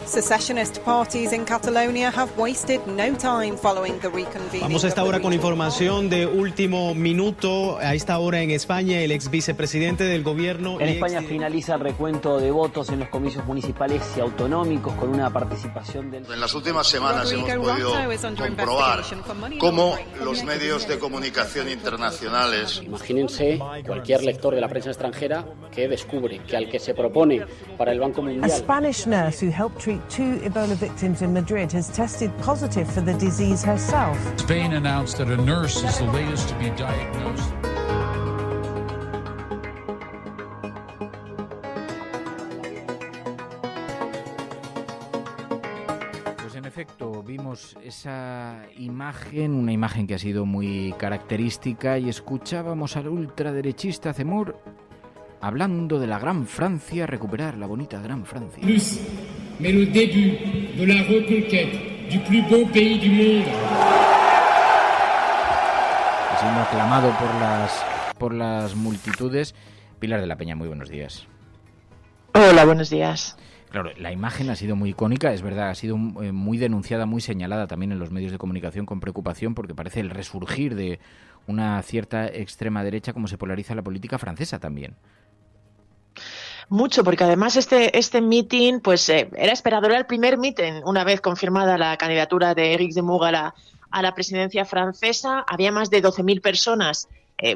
Secessionist parties in Catalonia have wasted no time following the reconvening. Vamos a esta hora con información de último minuto. A esta hora en España, el ex vicepresidente del gobierno... En España finaliza el recuento de votos en los comicios municipales y autonómicos con una participación del... En las últimas semanas hemos podido comprobar cómo los medios de comunicación internacionales... Imagínense cualquier lector de la prensa extranjera que descubre que al que se propone para el Banco Mundial... A Spanish nurse who helped treat among 2 Ebola victims in Madrid has tested positive for the disease herself. Spain announced that a nurse is the latest to be diagnosed. Vimos esa imagen, una imagen que ha sido muy característica, y escuchábamos al ultraderechista Zemmour hablando de la Gran Francia, recuperar la bonita Gran Francia. Plus, mais le début de la reconquête du plus beau pays du monde. Siendo aclamado por las multitudes. Pilar de la Peña, muy buenos días. Hola, buenos días. Claro, la imagen ha sido muy icónica, es verdad, ha sido muy denunciada, muy señalada también en los medios de comunicación con preocupación, porque parece el resurgir de una cierta extrema derecha, como se polariza la política francesa también. Mucho, porque además este meeting pues era esperado, era el primer meeting una vez confirmada la candidatura de Éric Zemmour a la presidencia francesa. Había más de 12.000 personas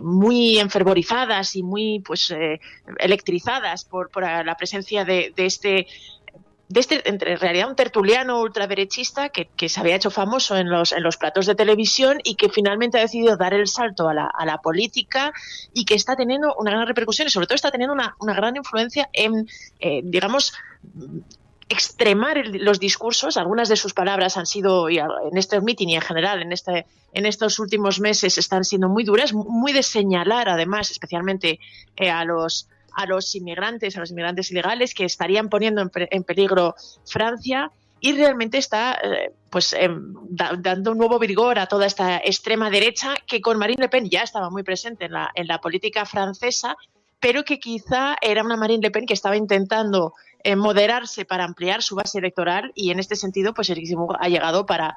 muy enfervorizadas y muy electrizadas por la presencia de este en realidad un tertuliano ultraderechista que se había hecho famoso en los platos de televisión y que finalmente ha decidido dar el salto a la política, y que está teniendo una gran repercusión y sobre todo está teniendo una gran influencia en, extremar los discursos. Algunas de sus palabras han sido, en este meeting y en general en estos últimos meses, están siendo muy duras, muy de señalar además especialmente a los inmigrantes ilegales que estarían poniendo en peligro Francia, y realmente está dando un nuevo vigor a toda esta extrema derecha que con Marine Le Pen ya estaba muy presente en la política francesa, pero que quizá era una Marine Le Pen que estaba intentando moderarse para ampliar su base electoral, y en este sentido pues Éric Zemmour ha llegado para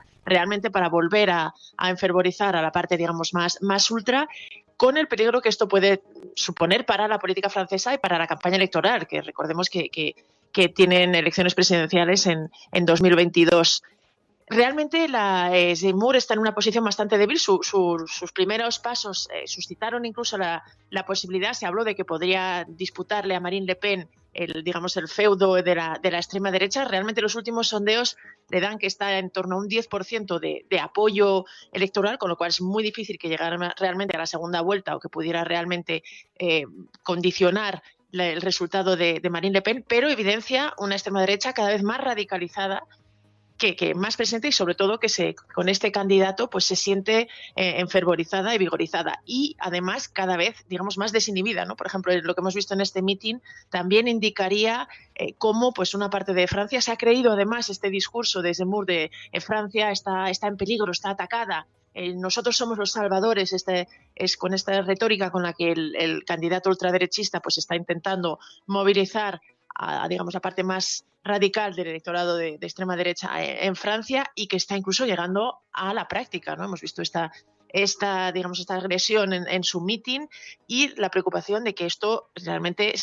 volver a enfervorizar a la parte digamos más ultra, con el peligro que esto puede suponer para la política francesa y para la campaña electoral, que recordemos que tienen elecciones presidenciales en 2022. Realmente Zemmour está en una posición bastante débil. Sus primeros pasos suscitaron incluso la posibilidad, se habló de que podría disputarle a Marine Le Pen el feudo de la extrema derecha. Realmente los últimos sondeos le dan que está en torno a un 10% de apoyo electoral, con lo cual es muy difícil que llegara realmente a la segunda vuelta o que pudiera realmente condicionar el resultado de Marine Le Pen, pero evidencia una extrema derecha cada vez más radicalizada, que más presente, y sobre todo que con este candidato pues se siente enfervorizada y vigorizada, y además cada vez más desinhibida, ¿no? Por ejemplo, lo que hemos visto en este meeting también indicaría cómo pues una parte de Francia se ha creído además este discurso de Zemmour de Francia está en peligro, está atacada. Nosotros somos los salvadores, es con esta retórica con la que el candidato ultraderechista pues está intentando movilizar a la parte más radical del electorado de extrema derecha en Francia, y que está incluso llegando a la práctica, ¿no? Hemos visto esta agresión en su meeting, y la preocupación de que esto realmente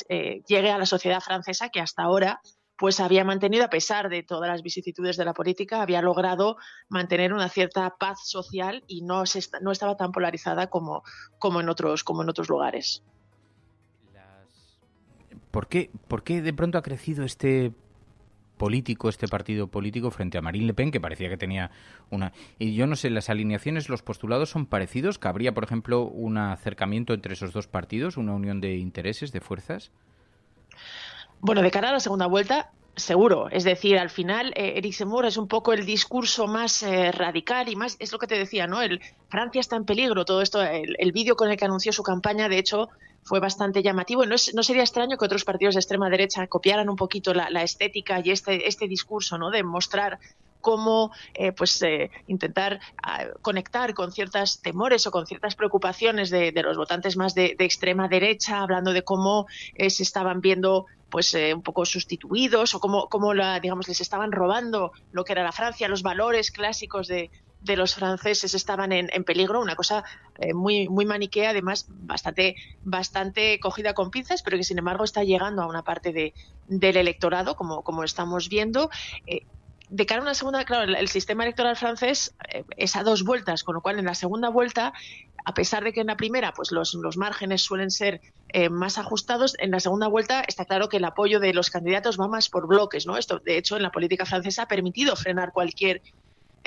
llegue a la sociedad francesa, que hasta ahora pues había mantenido, a pesar de todas las vicisitudes de la política, había logrado mantener una cierta paz social y no estaba tan polarizada como en otros lugares. ¿Por qué de pronto ha crecido este partido político frente a Marine Le Pen, que parecía que tenía una... Y yo no sé, las alineaciones, los postulados son parecidos? ¿Cabría, por ejemplo, un acercamiento entre esos dos partidos, una unión de intereses, de fuerzas? Bueno, de cara a la segunda vuelta, seguro. Es decir, al final, Éric Zemmour es un poco el discurso más radical y más, es lo que te decía, ¿no? Francia está en peligro, todo esto, el vídeo con el que anunció su campaña, de hecho, fue bastante llamativo. No sería extraño que otros partidos de extrema derecha copiaran un poquito la estética y este discurso, ¿no? De mostrar cómo intentar conectar con ciertos temores o con ciertas preocupaciones de los votantes más de extrema derecha, hablando de cómo se estaban viendo un poco sustituidos, o cómo les estaban robando lo que era la Francia, los valores clásicos de los franceses estaban en peligro, una cosa muy maniquea, además bastante cogida con pinzas, pero que sin embargo está llegando a una parte del electorado, como estamos viendo. De cara a una segunda, claro, el sistema electoral francés es a dos vueltas, con lo cual en la segunda vuelta a pesar de que en la primera pues los márgenes suelen ser más ajustados, en la segunda vuelta está claro que el apoyo de los candidatos va más por bloques, ¿no? Esto, de hecho, en la política francesa ha permitido frenar cualquier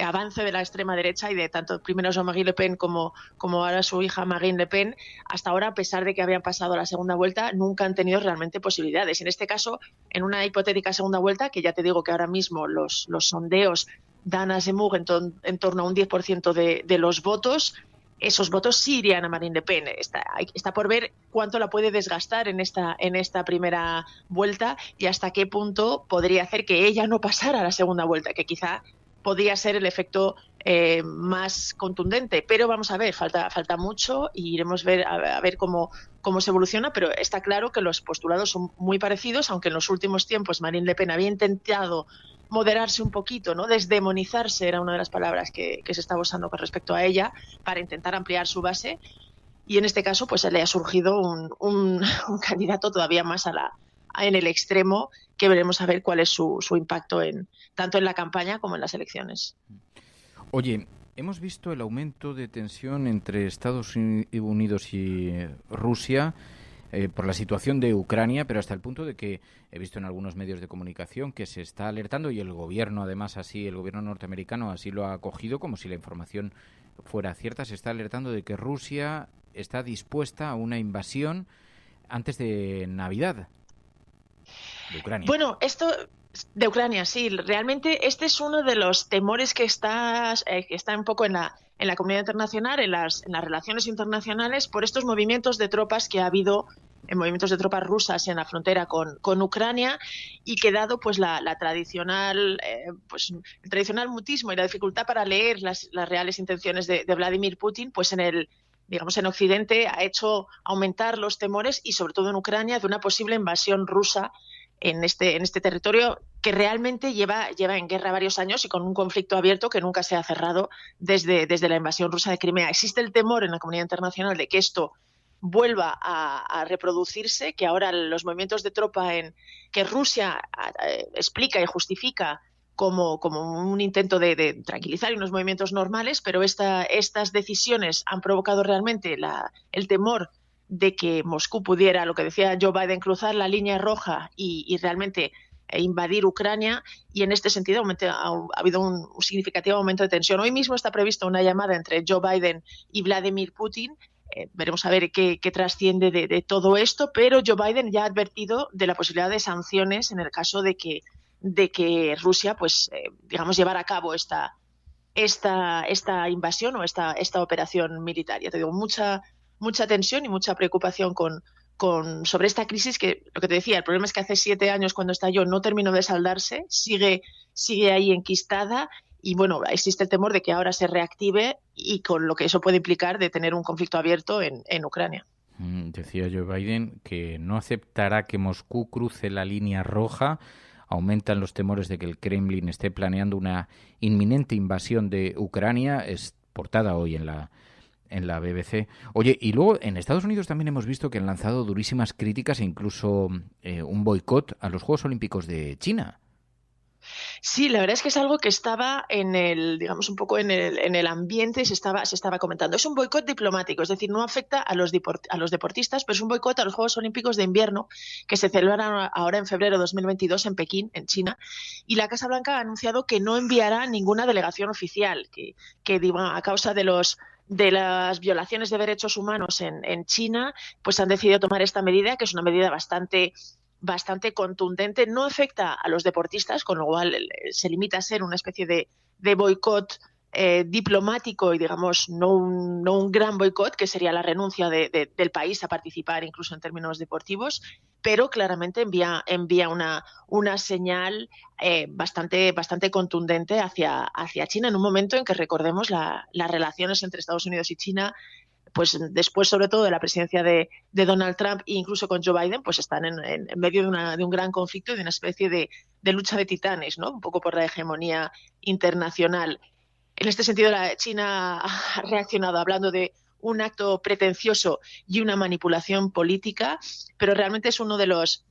avance de la extrema derecha y de tanto primero Jean-Marie Le Pen como ahora su hija Marine Le Pen. Hasta ahora, a pesar de que habían pasado a la segunda vuelta, nunca han tenido realmente posibilidades. En este caso, en una hipotética segunda vuelta, que ya te digo que ahora mismo los sondeos dan a Zemmour en torno a un 10% de los votos, esos votos sí irían a Marine Le Pen. Está por ver cuánto la puede desgastar en esta primera vuelta y hasta qué punto podría hacer que ella no pasara a la segunda vuelta, que quizá podría ser el efecto más contundente. Pero vamos a ver, falta mucho y iremos a ver cómo se evoluciona, pero está claro que los postulados son muy parecidos, aunque en los últimos tiempos Marine Le Pen había intentado moderarse un poquito, ¿no? Desdemonizarse era una de las palabras que se estaba usando con respecto a ella para intentar ampliar su base, y en este caso pues le ha surgido un candidato todavía más en el extremo, que veremos a ver cuál es su impacto tanto en la campaña como en las elecciones. Oye, hemos visto el aumento de tensión entre Estados Unidos y Rusia por la situación de Ucrania, pero hasta el punto de que he visto en algunos medios de comunicación que se está alertando, y el gobierno además el gobierno norteamericano así lo ha acogido como si la información fuera cierta, se está alertando de que Rusia está dispuesta a una invasión antes de Navidad de Ucrania. Bueno, esto de Ucrania, sí, realmente este es uno de los temores que está un poco en la comunidad internacional, en las relaciones internacionales, por estos movimientos de tropas que ha habido, movimientos de tropas rusas en la frontera con Ucrania, y que dado pues la tradicional el tradicional mutismo y la dificultad para leer las reales intenciones de Vladimir Putin, pues en Occidente ha hecho aumentar los temores, y sobre todo en Ucrania, de una posible invasión rusa en este territorio que realmente lleva en guerra varios años y con un conflicto abierto que nunca se ha cerrado desde la invasión rusa de Crimea. Existe el temor en la comunidad internacional de que esto vuelva a reproducirse, que ahora los movimientos de tropa que Rusia explica y justifica como un intento de tranquilizar unos movimientos normales, pero estas decisiones han provocado realmente el temor de que Moscú pudiera, lo que decía Joe Biden, cruzar la línea roja y realmente invadir Ucrania, y en este sentido ha habido un significativo aumento de tensión. Hoy mismo está prevista una llamada entre Joe Biden y Vladimir Putin. Veremos a ver qué trasciende de todo esto, pero Joe Biden ya ha advertido de la posibilidad de sanciones en el caso de que Rusia llevara a cabo esta invasión o esta operación militar. Ya te digo, mucha tensión y mucha preocupación sobre esta crisis, que lo que te decía, el problema es que hace 7 años cuando estalló no terminó de saldarse, sigue ahí enquistada, y bueno, existe el temor de que ahora se reactive, y con lo que eso puede implicar de tener un conflicto abierto en Ucrania. Decía Joe Biden que no aceptará que Moscú cruce la línea roja. Aumentan los temores de que el Kremlin esté planeando una inminente invasión de Ucrania. Es portada hoy en la BBC. Oye, y luego en Estados Unidos también hemos visto que han lanzado durísimas críticas e incluso un boicot a los Juegos Olímpicos de China. Sí, la verdad es que es algo que estaba en el ambiente, se estaba comentando. Es un boicot diplomático, es decir, no afecta a los deportistas, pero es un boicot a los Juegos Olímpicos de Invierno que se celebran ahora en febrero de 2022 en Pekín, en China, y la Casa Blanca ha anunciado que no enviará ninguna delegación oficial, que a causa de las violaciones de derechos humanos en China, pues han decidido tomar esta medida, que es una medida bastante contundente. No afecta a los deportistas, con lo cual se limita a ser una especie de boicot diplomático y, digamos, no un gran boicot, que sería la renuncia del país a participar incluso en términos deportivos, pero claramente envía una señal bastante contundente hacia China, en un momento en que, recordemos, las relaciones entre Estados Unidos y China, pues después sobre todo de la presidencia de Donald Trump e incluso con Joe Biden, pues están en medio de un gran conflicto y de una especie de lucha de titanes, ¿no? Un poco por la hegemonía internacional. En este sentido, China ha reaccionado hablando de un acto pretencioso y una manipulación política, pero realmente es uno de los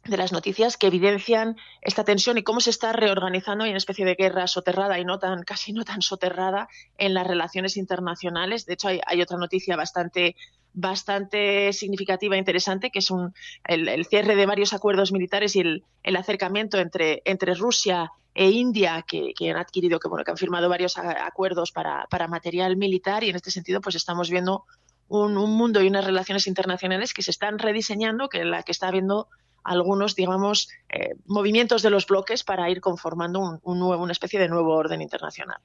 las noticias que evidencian esta tensión y cómo se está reorganizando. Hay una especie de guerra soterrada y casi no tan soterrada en las relaciones internacionales. De hecho, hay otra noticia bastante significativa e interesante, que es el cierre de varios acuerdos militares y el acercamiento entre Rusia e India, que han adquirido, que han firmado varios acuerdos para material militar, y en este sentido pues estamos viendo un mundo y unas relaciones internacionales que se están rediseñando, que está habiendo algunos, digamos, movimientos de los bloques para ir conformando una especie de nuevo orden internacional.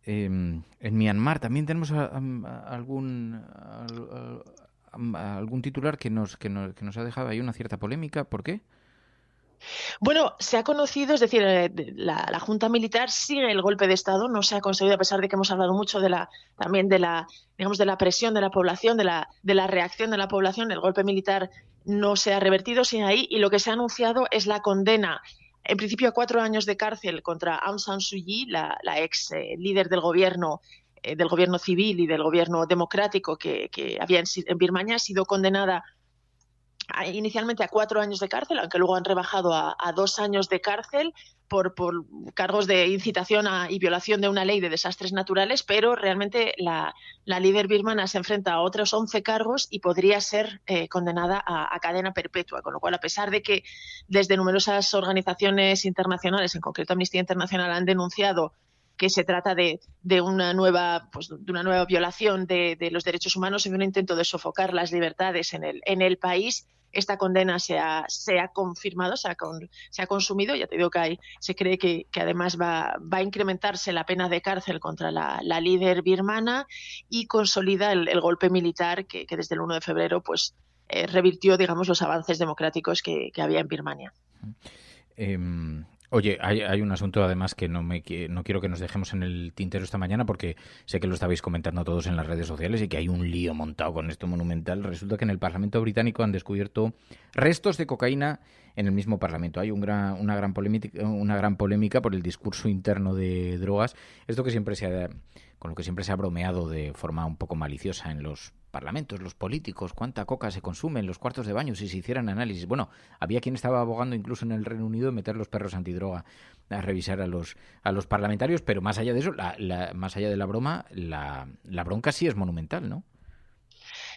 En Myanmar también tenemos algún titular que nos ha dejado ahí una cierta polémica. ¿Por qué? Bueno, se ha conocido, es decir, la Junta Militar sigue el golpe de Estado, no se ha conseguido, a pesar de que hemos hablado mucho también de la presión de la población, de la reacción de la población. El golpe militar no se ha revertido, sigue ahí, y lo que se ha anunciado es la condena, en principio, a 4 años de cárcel contra Aung San Suu Kyi, la ex líder del gobierno civil y del gobierno democrático que había en Birmania. Ha sido condenada inicialmente a 4 años de cárcel, aunque luego han rebajado a 2 años de cárcel por cargos de incitación y violación de una ley de desastres naturales, pero realmente la líder birmana se enfrenta a otros 11 cargos y podría ser condenada a cadena perpetua, con lo cual, a pesar de que desde numerosas organizaciones internacionales, en concreto Amnistía Internacional, han denunciado que se trata de una nueva violación de los derechos humanos y de un intento de sofocar las libertades en el país, esta condena se ha confirmado, se ha consumido. Ya te digo que se cree que además va a incrementarse la pena de cárcel contra la líder birmana, y consolida el golpe militar que desde el 1 de febrero pues revirtió, digamos, los avances democráticos que había en Birmania. Oye, hay un asunto además que no quiero que nos dejemos en el tintero esta mañana, porque sé que lo estabais comentando todos en las redes sociales y que hay un lío montado con esto monumental. Resulta que en el Parlamento británico han descubierto restos de cocaína en el mismo Parlamento. Hay una gran polémica por el discurso interno de drogas. Esto con lo que siempre se ha bromeado de forma un poco maliciosa en los parlamentos, los políticos, cuánta coca se consume en los cuartos de baño si se hicieran análisis. Bueno, había quien estaba abogando incluso en el Reino Unido de meter los perros antidroga a revisar a los parlamentarios, pero más allá de eso, más allá de la broma, la bronca sí es monumental, ¿no?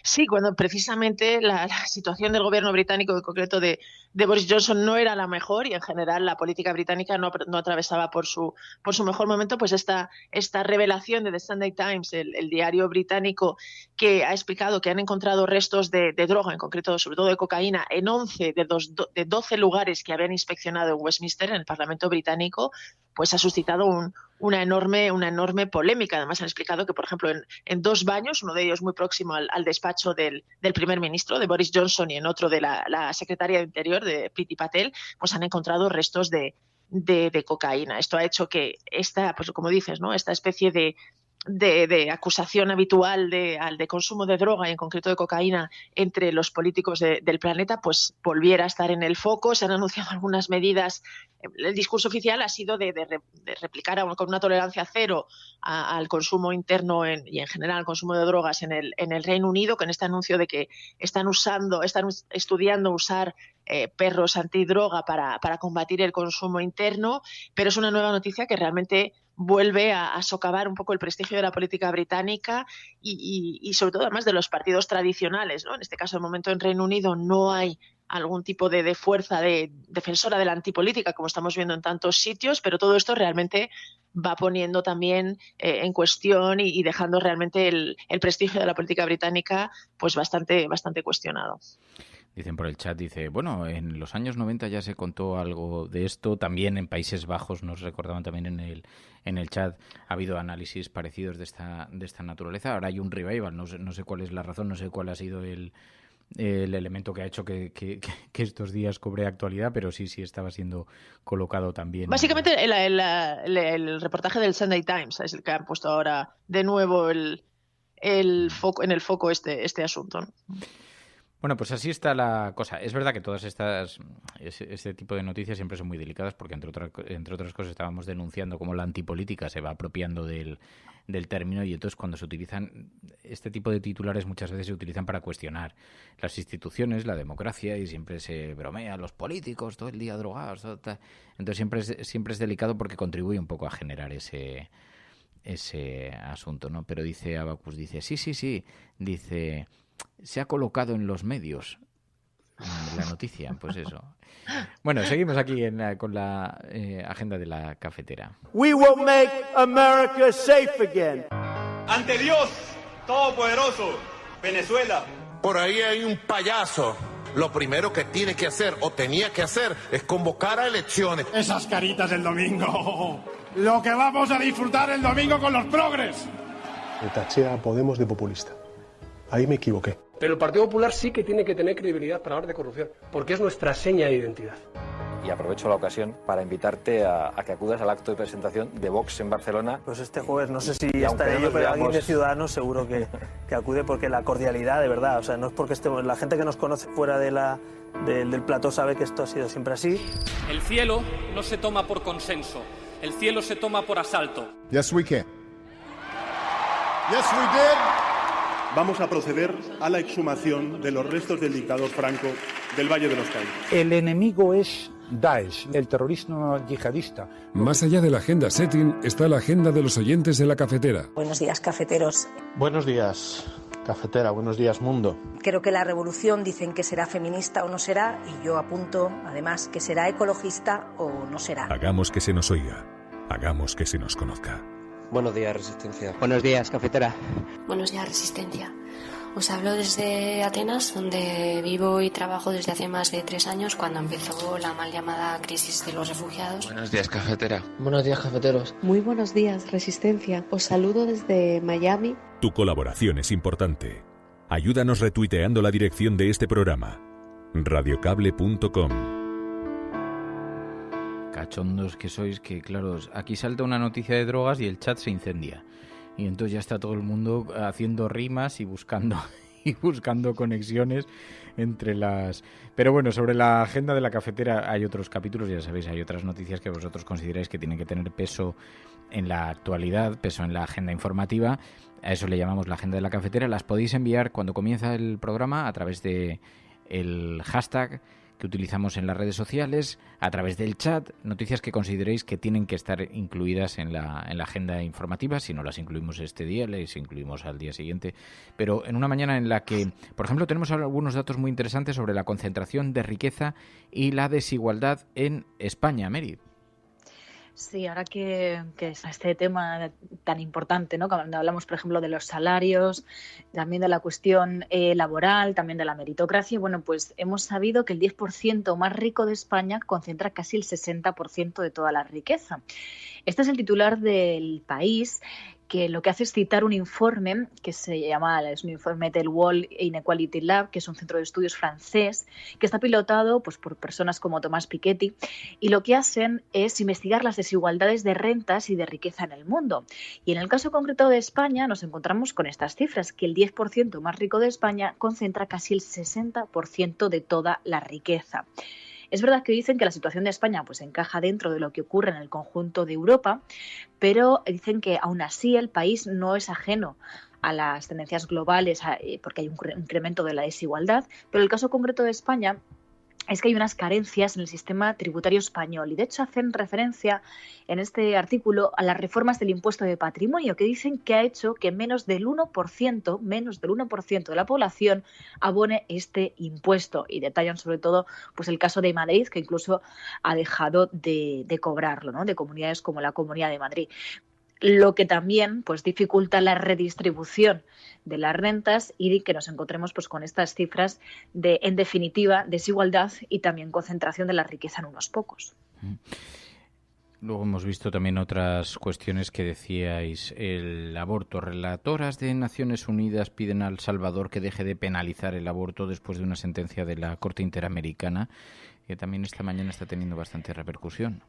Sí, cuando precisamente la situación del gobierno británico, en concreto de Boris Johnson, no era la mejor, y en general la política británica no atravesaba por su mejor momento, pues esta revelación de The Sunday Times, el diario británico, que ha explicado que han encontrado restos de droga, en concreto sobre todo de cocaína, en 11 de 12 lugares que habían inspeccionado en Westminster, en el Parlamento británico, pues ha suscitado una enorme polémica. Además han explicado que, por ejemplo, en 2 baños, uno de ellos muy próximo al despacho del primer ministro, de Boris Johnson, y en otro de la secretaria de Interior, de Priti Patel, pues han encontrado restos de cocaína. Esto ha hecho que pues como dices, ¿no?, esta especie de acusación habitual de consumo de droga, y en concreto de cocaína, entre los políticos del planeta, pues volviera a estar en el foco. Se han anunciado algunas medidas. El discurso oficial ha sido de replicar con una tolerancia cero al consumo interno y en general al consumo de drogas en el Reino Unido, con este anuncio de que están estudiando usar perros antidroga para combatir el consumo interno. Pero es una nueva noticia que realmente vuelve a socavar un poco el prestigio de la política británica y sobre todo además de los partidos tradicionales, ¿no? En este caso, de momento, en Reino Unido no hay algún tipo de fuerza defensora de la antipolítica, como estamos viendo en tantos sitios, pero todo esto realmente va poniendo también en cuestión y dejando realmente el prestigio de la política británica pues bastante cuestionado. Dicen por el chat, bueno, en los años 90 ya se contó algo de esto, también en Países Bajos, nos recordaban también en el chat, ha habido análisis parecidos de esta naturaleza. Ahora hay un revival, no sé cuál es la razón, no sé cuál ha sido el elemento que ha hecho que estos días cobre actualidad, pero sí estaba siendo colocado también. Básicamente el reportaje del Sunday Times es el que han puesto ahora de nuevo en el foco este asunto, ¿no? Bueno, pues así está la cosa. Es verdad que todas este tipo de noticias siempre son muy delicadas porque, entre otras cosas, estábamos denunciando cómo la antipolítica se va apropiando del término, y entonces cuando se utilizan este tipo de titulares muchas veces se utilizan para cuestionar las instituciones, la democracia, y siempre se bromea los políticos todo el día drogados, todo tal. Entonces siempre es delicado porque contribuye un poco a generar ese asunto, ¿no? Pero dice Abacus, sí, dice, se ha colocado en los medios la noticia, pues eso. Bueno, seguimos aquí con la agenda de la cafetera. We will make America safe again. Ante Dios Todopoderoso, Venezuela. Por ahí hay un payaso. Lo primero que tiene que hacer o tenía que hacer es convocar a elecciones. Esas caritas del domingo. Lo que vamos a disfrutar el domingo con los progres. Me taché a Podemos de populista. Ahí me equivoqué. Pero el Partido Popular sí que tiene que tener credibilidad para hablar de corrupción, porque es nuestra seña de identidad. Y aprovecho la ocasión para invitarte a que acudas al acto de presentación de Vox en Barcelona. Pues este jueves, no sé si estaré yo, pero alguien de Ciudadanos seguro que acude, porque la cordialidad, de verdad, o sea, no es porque estemos, la gente que nos conoce fuera del plató sabe que esto ha sido siempre así. El cielo no se toma por consenso, el cielo se toma por asalto. Yes, we can. Yes, we did. Vamos a proceder a la exhumación de los restos del dictador Franco del Valle de los Caídos. El enemigo es Daesh, el terrorismo yihadista. Más allá de la agenda setting está la agenda de los oyentes de la cafetera. Buenos días, cafeteros. Buenos días, cafetera. Buenos días, mundo. Creo que la revolución dicen que será feminista o no será, y yo apunto, además, que será ecologista o no será. Hagamos que se nos oiga. Hagamos que se nos conozca. Buenos días, Resistencia. Buenos días, cafetera. Buenos días, Resistencia. Os hablo desde Atenas, donde vivo y trabajo desde hace más de 3 años, cuando empezó la mal llamada crisis de los refugiados. Buenos días, cafetera. Buenos días, cafeteros. Muy buenos días, Resistencia. Os saludo desde Miami. Tu colaboración es importante. Ayúdanos retuiteando la dirección de este programa. radiocable.com. Cachondos que sois, que claro, aquí salta una noticia de drogas y el chat se incendia. Y entonces ya está todo el mundo haciendo rimas y buscando conexiones entre las... Pero bueno, sobre la agenda de la cafetera hay otros capítulos, ya sabéis, hay otras noticias que vosotros consideráis que tienen que tener peso en la actualidad, peso en la agenda informativa. A eso le llamamos la agenda de la cafetera. Las podéis enviar cuando comienza el programa a través de el hashtag que utilizamos en las redes sociales, a través del chat, noticias que consideréis que tienen que estar incluidas en la agenda informativa. Si no las incluimos este día, las incluimos al día siguiente. Pero en una mañana en la que, por ejemplo, tenemos algunos datos muy interesantes sobre la concentración de riqueza y la desigualdad en España. Mary. Sí, ahora que es este tema tan importante, ¿no? Cuando hablamos, por ejemplo, de los salarios, también de la cuestión laboral, también de la meritocracia, bueno, pues hemos sabido que el 10% más rico de España concentra casi el 60% de toda la riqueza. Este es el titular del País, que lo que hace es citar un informe que es un informe del World Inequality Lab, que es un centro de estudios francés, que está pilotado pues, por personas como Tomás Piketty, y lo que hacen es investigar las desigualdades de rentas y de riqueza en el mundo. Y en el caso concreto de España nos encontramos con estas cifras, que el 10% más rico de España concentra casi el 60% de toda la riqueza. Es verdad que dicen que la situación de España pues encaja dentro de lo que ocurre en el conjunto de Europa, pero dicen que aún así el país no es ajeno a las tendencias globales porque hay un incremento de la desigualdad, pero el caso concreto de España es que hay unas carencias en el sistema tributario español y de hecho hacen referencia en este artículo a las reformas del impuesto de patrimonio que dicen que ha hecho que menos del 1% de la población abone este impuesto y detallan sobre todo pues el caso de Madrid, que incluso ha dejado de cobrarlo, ¿no? De comunidades como la Comunidad de Madrid. Lo que también pues dificulta la redistribución de las rentas y que nos encontremos pues con estas cifras de, en definitiva, desigualdad y también concentración de la riqueza en unos pocos. Luego hemos visto también otras cuestiones que decíais. El aborto. Relatoras de Naciones Unidas piden a El Salvador que deje de penalizar el aborto después de una sentencia de la Corte Interamericana, que también esta mañana está teniendo bastante repercusión.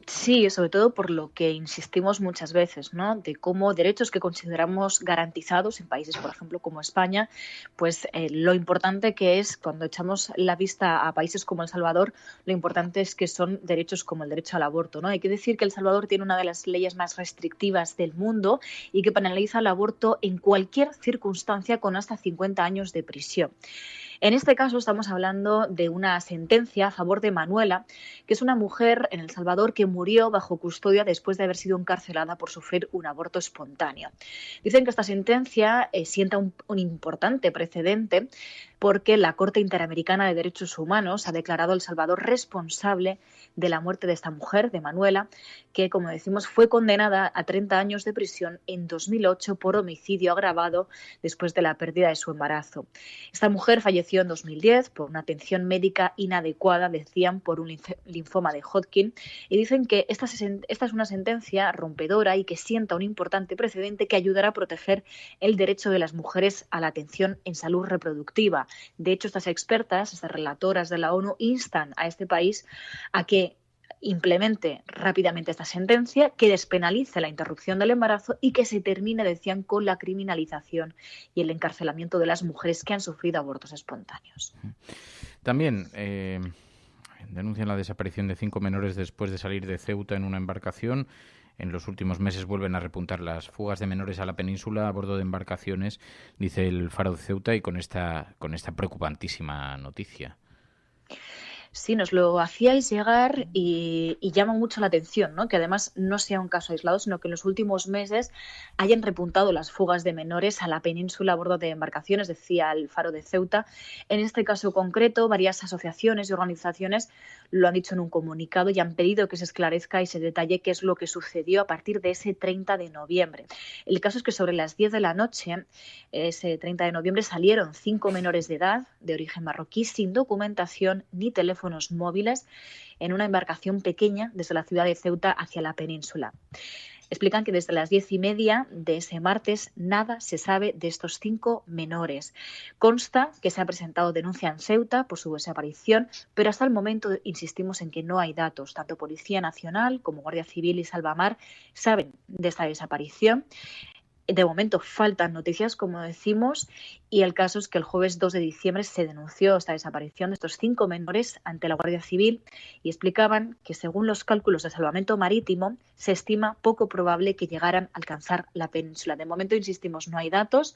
Sí, sobre todo por lo que insistimos muchas veces, ¿no? De cómo derechos que consideramos garantizados en países, por ejemplo, como España, pues lo importante que es, cuando echamos la vista a países como El Salvador, lo importante es que son derechos como el derecho al aborto, ¿no? Hay que decir que El Salvador tiene una de las leyes más restrictivas del mundo y que penaliza el aborto en cualquier circunstancia con hasta 50 años de prisión. En este caso estamos hablando de una sentencia a favor de Manuela, que es una mujer en El Salvador que murió bajo custodia después de haber sido encarcelada por sufrir un aborto espontáneo. Dicen que esta sentencia sienta un importante precedente porque la Corte Interamericana de Derechos Humanos ha declarado a El Salvador responsable de la muerte de esta mujer, de Manuela, que, como decimos, fue condenada a 30 años de prisión en 2008 por homicidio agravado después de la pérdida de su embarazo. Esta mujer falleció en 2010 por una atención médica inadecuada, decían, por un linfoma de Hodgkin, y dicen que esta es una sentencia rompedora y que sienta un importante precedente que ayudará a proteger el derecho de las mujeres a la atención en salud reproductiva. De hecho, estas expertas, estas relatoras de la ONU, instan a este país a que implemente rápidamente esta sentencia, que despenalice la interrupción del embarazo y que se termine, decían, con la criminalización y el encarcelamiento de las mujeres que han sufrido abortos espontáneos. También denuncian la desaparición de 5 menores después de salir de Ceuta en una embarcación. En los últimos meses vuelven a repuntar las fugas de menores a la península a bordo de embarcaciones, dice el Faro de Ceuta, y con esta preocupantísima noticia. Sí, nos lo hacíais llegar y llama mucho la atención, ¿no? Que además no sea un caso aislado, sino que en los últimos meses hayan repuntado las fugas de menores a la península a bordo de embarcaciones, decía el Faro de Ceuta. En este caso concreto, varias asociaciones y organizaciones lo han dicho en un comunicado y han pedido que se esclarezca y se detalle qué es lo que sucedió a partir de ese 30 de noviembre. El caso es que sobre las 10 de la noche, ese 30 de noviembre, salieron 5 menores de edad de origen marroquí sin documentación ni teléfonos móviles en una embarcación pequeña desde la ciudad de Ceuta hacia la península. Explican que desde las 10:30 de ese martes nada se sabe de estos 5 menores. Consta que se ha presentado denuncia en Ceuta por su desaparición, pero hasta el momento insistimos en que no hay datos. Tanto Policía Nacional como Guardia Civil y Salvamar saben de esta desaparición. De momento faltan noticias, como decimos, y el caso es que el jueves 2 de diciembre se denunció esta desaparición de estos 5 menores ante la Guardia Civil y explicaban que, según los cálculos de salvamento marítimo, se estima poco probable que llegaran a alcanzar la península. De momento, insistimos, no hay datos,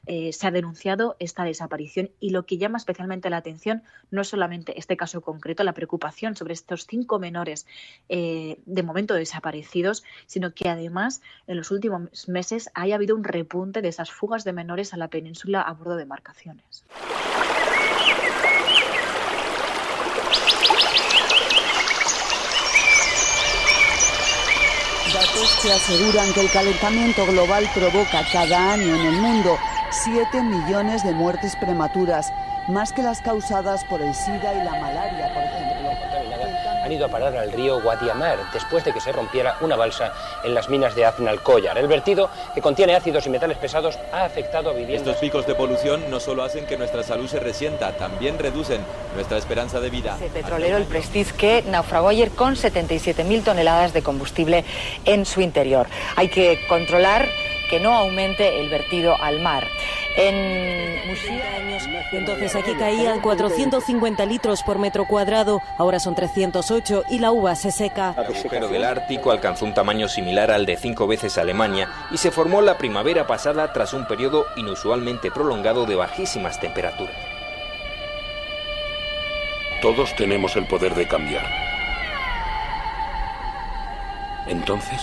se ha denunciado esta desaparición y lo que llama especialmente la atención no es solamente este caso concreto, la preocupación sobre estos 5 menores de momento desaparecidos, sino que además en los últimos meses haya habido un repunte de esas fugas de menores a la península a bordo de embarcaciones. Datos que aseguran que el calentamiento global provoca cada año en el mundo 7 millones de muertes prematuras, más que las causadas por el SIDA y la malaria, por ejemplo. Han ido a parar al río Guadiamar después de que se rompiera una balsa en las minas de Aznalcóllar. El vertido, que contiene ácidos y metales pesados, ha afectado a viviendas. Estos picos de polución no solo hacen que nuestra salud se resienta, también reducen nuestra esperanza de vida. El petrolero, el Prestige, que naufragó ayer con 77.000 toneladas de combustible en su interior. Hay que controlar que no aumente el vertido al mar. En Muxía, entonces aquí caían 450 litros por metro cuadrado, ahora son 308 y la uva se seca. El agujero del Ártico alcanzó un tamaño similar al de 5 veces Alemania y se formó la primavera pasada tras un periodo inusualmente prolongado de bajísimas temperaturas. Todos tenemos el poder de cambiar. Entonces,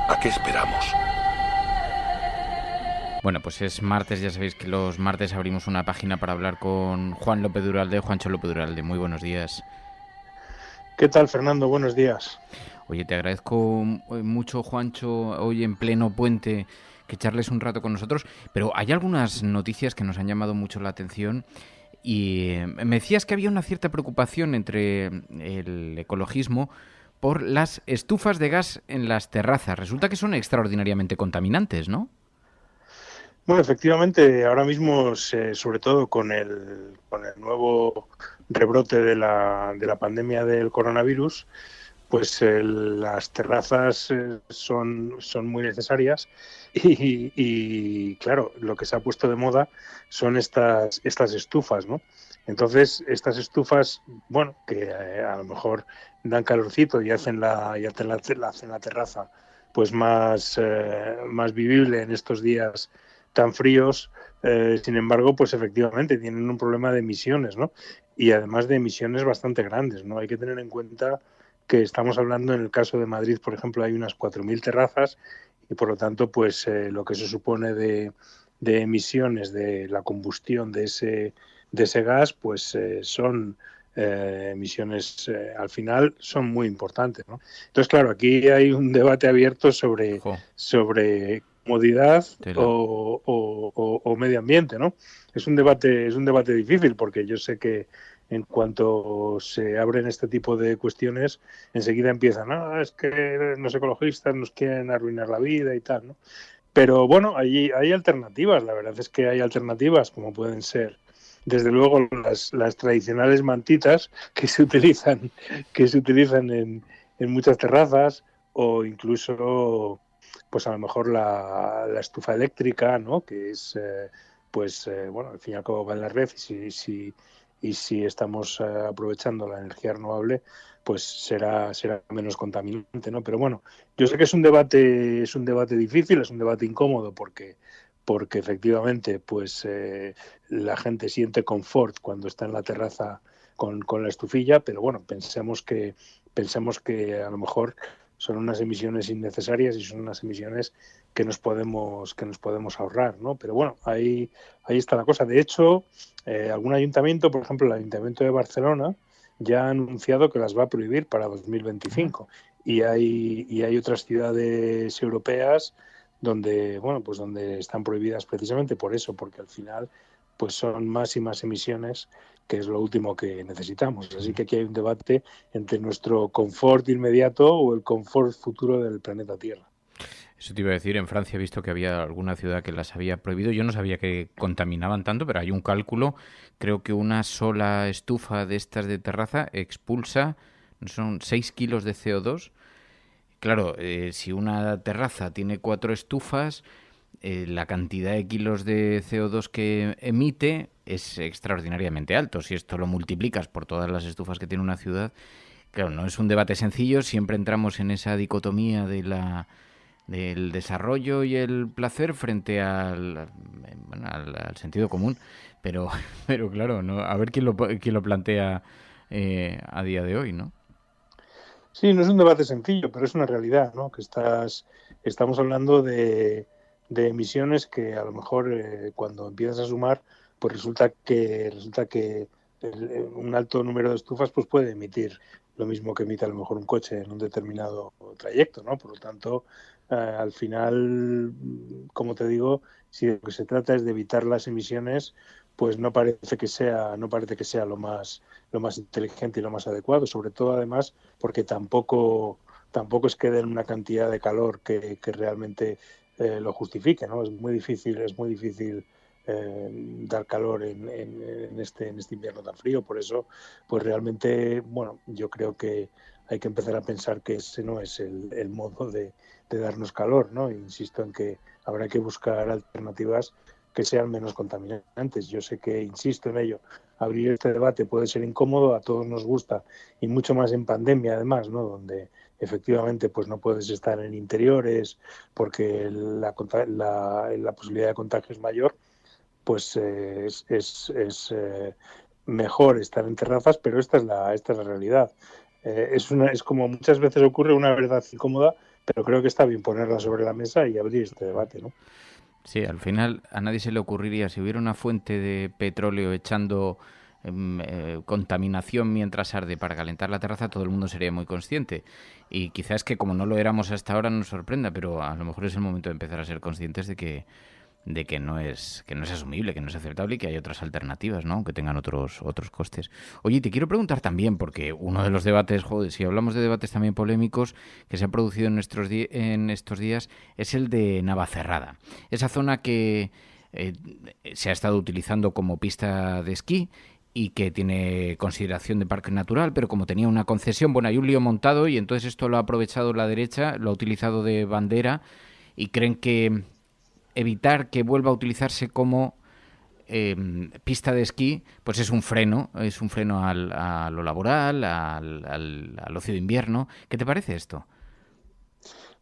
¿a qué esperamos? Bueno, pues es martes, ya sabéis que los martes abrimos una página para hablar con Juan López Duralde, Juancho López Duralde. Muy buenos días. ¿Qué tal, Fernando? Buenos días. Oye, te agradezco mucho, Juancho, hoy en pleno puente, que charles un rato con nosotros, pero hay algunas noticias que nos han llamado mucho la atención y me decías que había una cierta preocupación entre el ecologismo por las estufas de gas en las terrazas. Resulta que son extraordinariamente contaminantes, ¿no? Bueno, efectivamente, ahora mismo, sobre todo con el nuevo rebrote de la pandemia del coronavirus, pues las terrazas son muy necesarias y claro, lo que se ha puesto de moda son estas estufas, ¿no? Entonces, estas estufas, bueno, que a lo mejor dan calorcito y hacen la terraza pues más vivible en estos días tan fríos, sin embargo, pues efectivamente tienen un problema de emisiones, ¿no? Y además de emisiones bastante grandes, ¿no? Hay que tener en cuenta que estamos hablando, en el caso de Madrid, por ejemplo, hay unas 4.000 terrazas y por lo tanto, pues lo que se supone de emisiones de la combustión de ese gas, pues son emisiones al final son muy importantes, ¿no? Entonces, claro, aquí hay un debate abierto sobre comodidad o medio ambiente, ¿no? Es un debate difícil, porque yo sé que en cuanto se abren este tipo de cuestiones, enseguida empiezan, es que los ecologistas nos quieren arruinar la vida y tal, ¿no? Pero bueno, hay alternativas, la verdad es que hay alternativas, como pueden ser, desde luego, las tradicionales mantitas que se utilizan en muchas terrazas, o incluso, pues a lo mejor la estufa eléctrica, ¿no? Que es, bueno, al fin y al cabo va en la red, y si estamos aprovechando la energía renovable, pues será menos contaminante, ¿no? Pero bueno, yo sé que es un debate difícil, es un debate incómodo, porque efectivamente, pues la gente siente confort cuando está en la terraza con la estufilla, pero bueno, pensemos que a lo mejor son unas emisiones innecesarias y son unas emisiones que nos podemos ahorrar, ¿no? Pero bueno, ahí está la cosa. De hecho, algún ayuntamiento, por ejemplo, el Ayuntamiento de Barcelona, ya ha anunciado que las va a prohibir para 2025. Y hay otras ciudades europeas donde están prohibidas precisamente por eso, porque al final pues son más y más emisiones, que es lo último que necesitamos. Así que aquí hay un debate entre nuestro confort inmediato o el confort futuro del planeta Tierra. Eso te iba a decir, en Francia he visto que había alguna ciudad que las había prohibido. Yo no sabía que contaminaban tanto, pero hay un cálculo. Creo que una sola estufa de estas de terraza expulsa, son 6 kilos de CO2. Claro, si una terraza tiene 4 estufas, la cantidad de kilos de CO2 que emite es extraordinariamente alto. Si esto lo multiplicas por todas las estufas que tiene una ciudad, claro, no es un debate sencillo. Siempre entramos en esa dicotomía del desarrollo y el placer frente al sentido común. Pero claro, ¿no? A ver quién lo plantea a día de hoy, ¿no? Sí, no es un debate sencillo, pero es una realidad, ¿no? Que estamos hablando de emisiones que a lo mejor cuando empiezas a sumar, pues resulta que un alto número de estufas pues puede emitir lo mismo que emite a lo mejor un coche en un determinado trayecto, ¿no? Por lo tanto, al final, como te digo, si de lo que se trata es de evitar las emisiones, pues no parece que sea lo más inteligente y lo más adecuado, sobre todo además porque tampoco es que den una cantidad de calor que realmente lo justifique, ¿no? Es muy difícil dar calor en este invierno tan frío. Por eso, pues realmente, bueno, yo creo que hay que empezar a pensar que ese no es el modo de darnos calor, ¿no? Insisto en que habrá que buscar alternativas que sean menos contaminantes. Yo sé que, insisto en ello, abrir este debate puede ser incómodo, a todos nos gusta, y mucho más en pandemia además, ¿no? Donde efectivamente pues no puedes estar en interiores porque la posibilidad de contagio es mayor, pues es mejor estar en terrazas, pero esta es la realidad. Es como muchas veces ocurre, una verdad incómoda, pero creo que está bien ponerla sobre la mesa y abrir este debate, ¿no? Sí, al final a nadie se le ocurriría, si hubiera una fuente de petróleo echando contaminación mientras arde para calentar la terraza, todo el mundo sería muy consciente. Y quizás que como no lo éramos hasta ahora nos sorprenda, pero a lo mejor es el momento de empezar a ser conscientes de que no es asumible, que no es aceptable y que hay otras alternativas, ¿no? Que tengan otros costes. Oye, te quiero preguntar también, porque uno de los debates, si hablamos de debates también polémicos que se han producido en estos días, es el de Navacerrada. Esa zona que se ha estado utilizando como pista de esquí y que tiene consideración de parque natural, pero como tenía una concesión, bueno, hay un lío montado y entonces esto lo ha aprovechado la derecha, lo ha utilizado de bandera y creen que evitar que vuelva a utilizarse como pista de esquí, pues es un freno a lo laboral, al ocio de invierno. ¿Qué te parece esto?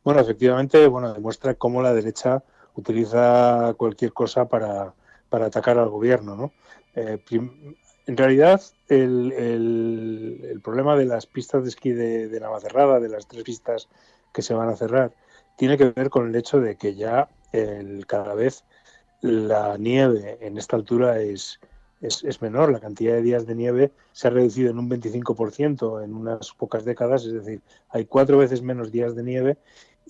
Bueno, efectivamente, demuestra cómo la derecha utiliza cualquier cosa para atacar al gobierno, ¿no? En realidad, el problema de las pistas de esquí de Navacerrada, de las 3 pistas que se van a cerrar, tiene que ver con el hecho de que ya cada vez la nieve en esta altura es menor. La cantidad de días de nieve se ha reducido en un 25% en unas pocas décadas, es decir, hay 4 veces menos días de nieve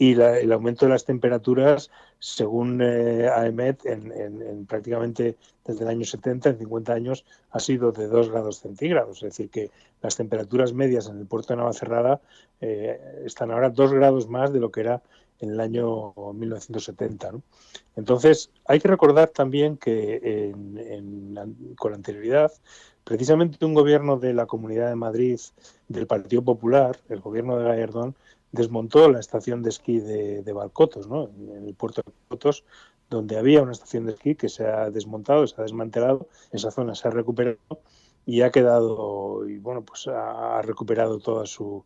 y el aumento de las temperaturas, según AEMET, en prácticamente desde el año 70, en 50 años, ha sido de 2 grados centígrados. Es decir, que las temperaturas medias en el puerto de Navacerrada están ahora 2 grados más de lo que era en el año 1970, ¿no? Entonces, hay que recordar también que con anterioridad, precisamente un gobierno de la Comunidad de Madrid del Partido Popular, el gobierno de Gallardón, desmontó la estación de esquí de Valcotos, ¿no? En el puerto de Valcotos, donde había una estación de esquí que se ha desmontado, se ha desmantelado, esa zona se ha recuperado y ha quedado, y bueno, pues ha recuperado toda su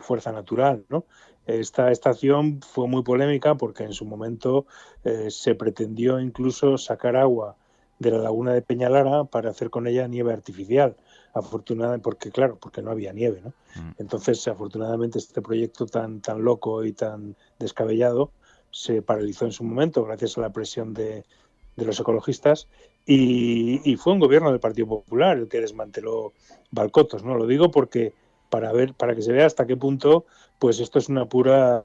fuerza natural, ¿no? Esta estación fue muy polémica porque en su momento se pretendió incluso sacar agua de la laguna de Peñalara para hacer con ella nieve artificial. Afortunadamente, porque no había nieve, ¿no? Entonces, afortunadamente, este proyecto tan loco y tan descabellado se paralizó en su momento gracias a la presión de los ecologistas y fue un gobierno del Partido Popular el que desmanteló Valcotos, ¿no? Lo digo porque para que se vea hasta qué punto pues esto es un puro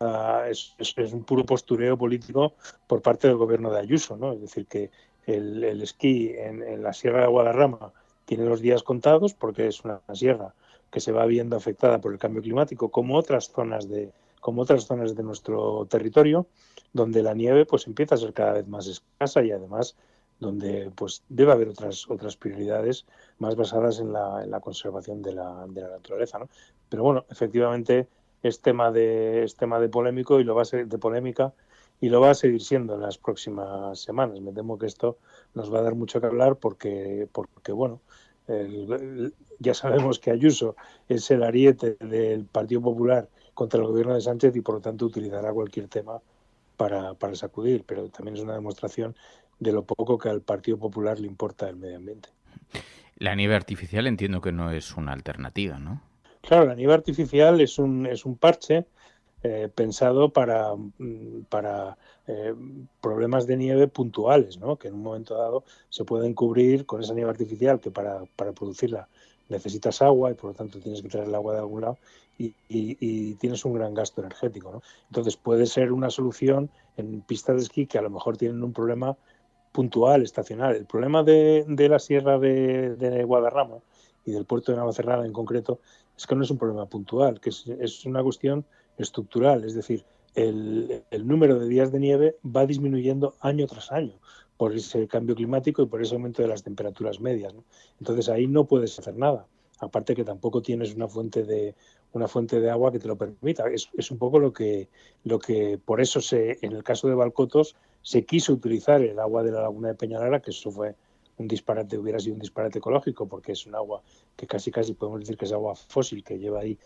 postureo político por parte del gobierno de Ayuso, ¿no? Es decir, que el esquí en la Sierra de Guadarrama tiene los días contados porque es una sierra que se va viendo afectada por el cambio climático como otras zonas de nuestro territorio, donde la nieve pues empieza a ser cada vez más escasa y además donde pues debe haber otras prioridades más basadas en la conservación de la naturaleza, ¿no? Pero bueno, efectivamente es tema de polémico y lo va a ser de polémica y lo va a seguir siendo en las próximas semanas. Me temo que esto nos va a dar mucho que hablar porque bueno, ya sabemos que Ayuso es el ariete del Partido Popular contra el gobierno de Sánchez y por lo tanto utilizará cualquier tema para sacudir, pero también es una demostración de lo poco que al Partido Popular le importa el medio ambiente. La nieve artificial entiendo que no es una alternativa, ¿no? Claro, la nieve artificial es un parche pensado para problemas de nieve puntuales, ¿no? Que en un momento dado se pueden cubrir con esa nieve artificial que para producirla necesitas agua y por lo tanto tienes que traer el agua de algún lado y tienes un gran gasto energético, ¿no? Entonces puede ser una solución en pistas de esquí que a lo mejor tienen un problema puntual, estacional. El problema de la sierra de Guadarrama y del puerto de Navacerrada en concreto es que no es un problema puntual, que es una cuestión estructural, es decir, el número de días de nieve va disminuyendo año tras año por ese cambio climático y por ese aumento de las temperaturas medias, ¿no? Entonces ahí no puedes hacer nada, aparte que tampoco tienes una fuente de agua que te lo permita. Es un poco lo que por eso en el caso de Valcotos se quiso utilizar el agua de la laguna de Peñalara, que eso fue hubiera sido un disparate ecológico, porque es un agua que casi podemos decir que es agua fósil, que lleva ahí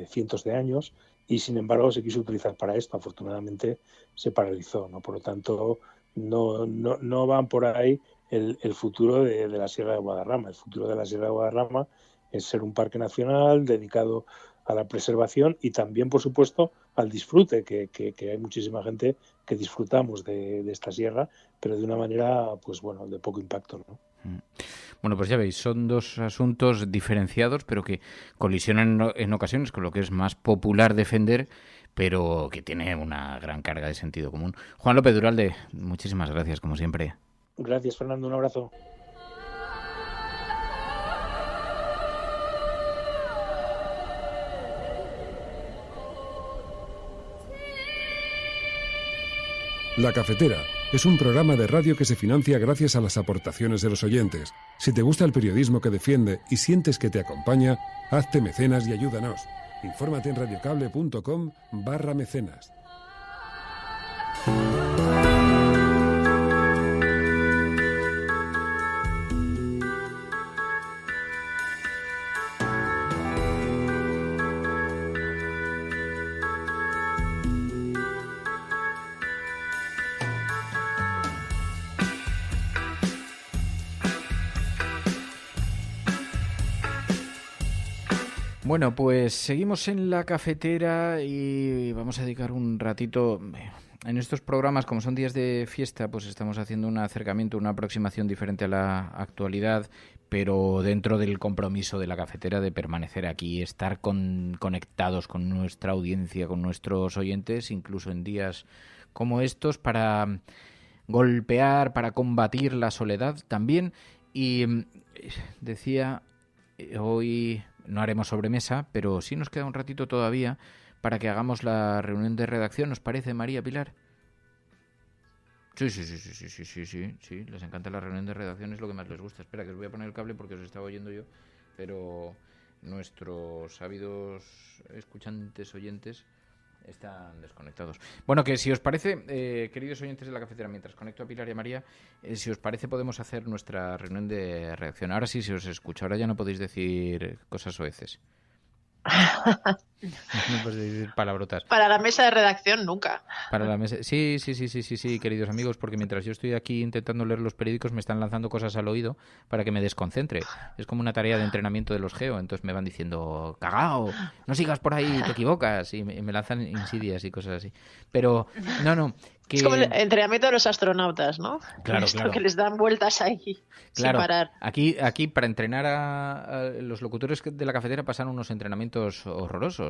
cientos de años, y sin embargo se quiso utilizar para esto. Afortunadamente se paralizó, ¿no? Por lo tanto, no van por ahí el futuro de la Sierra de Guadarrama. El futuro de la Sierra de Guadarrama es ser un parque nacional dedicado a la preservación y también, por supuesto, al disfrute, que hay muchísima gente que disfrutamos de esta sierra, pero de una manera, pues bueno, de poco impacto, ¿no? Bueno, pues ya veis, son dos asuntos diferenciados, pero que colisionan en ocasiones con lo que es más popular defender, pero que tiene una gran carga de sentido común. Juan López Duralde, muchísimas gracias, como siempre. Gracias, Fernando, un abrazo. La Cafetera. es un programa de radio que se financia gracias a las aportaciones de los oyentes. Si te gusta el periodismo que defiende y sientes que te acompaña, hazte mecenas y ayúdanos. Infórmate en radiocable.com/mecenas. Bueno, pues seguimos en la cafetera y vamos a dedicar un ratito. En estos programas, como son días de fiesta, pues estamos haciendo un acercamiento, una aproximación diferente a la actualidad, pero dentro del compromiso de la cafetera de permanecer aquí, estar conectados con nuestra audiencia, con nuestros oyentes, incluso en días como estos, para golpear, para combatir la soledad también. Y decía, hoy no haremos sobremesa, pero sí nos queda un ratito todavía para que hagamos la reunión de redacción. ¿Os parece, María Pilar? Sí. Les encanta la reunión de redacción, es lo que más les gusta. Espera, que os voy a poner el cable porque os estaba oyendo yo, pero nuestros ávidos escuchantes, oyentes, están desconectados. Bueno, que si os parece, queridos oyentes de la cafetera, mientras conecto a Pilar y a María, si os parece podemos hacer nuestra reunión de redacción. Ahora sí se os escucha, ahora ya no podéis decir cosas soeces. No podéis decir palabrotas. Para la mesa de redacción nunca. Para la mesa, sí, queridos amigos, porque mientras yo estoy aquí intentando leer los periódicos me están lanzando cosas al oído para que me desconcentre. Es como una tarea de entrenamiento de los geo, entonces me van diciendo, cagao, no sigas por ahí, te equivocas, y me lanzan insidias y cosas así. Pero no, que... Es como el entrenamiento de los astronautas, ¿no? Claro. Que les dan vueltas ahí sin parar. Aquí para entrenar a los locutores de la cafetera pasan unos entrenamientos horrorosos.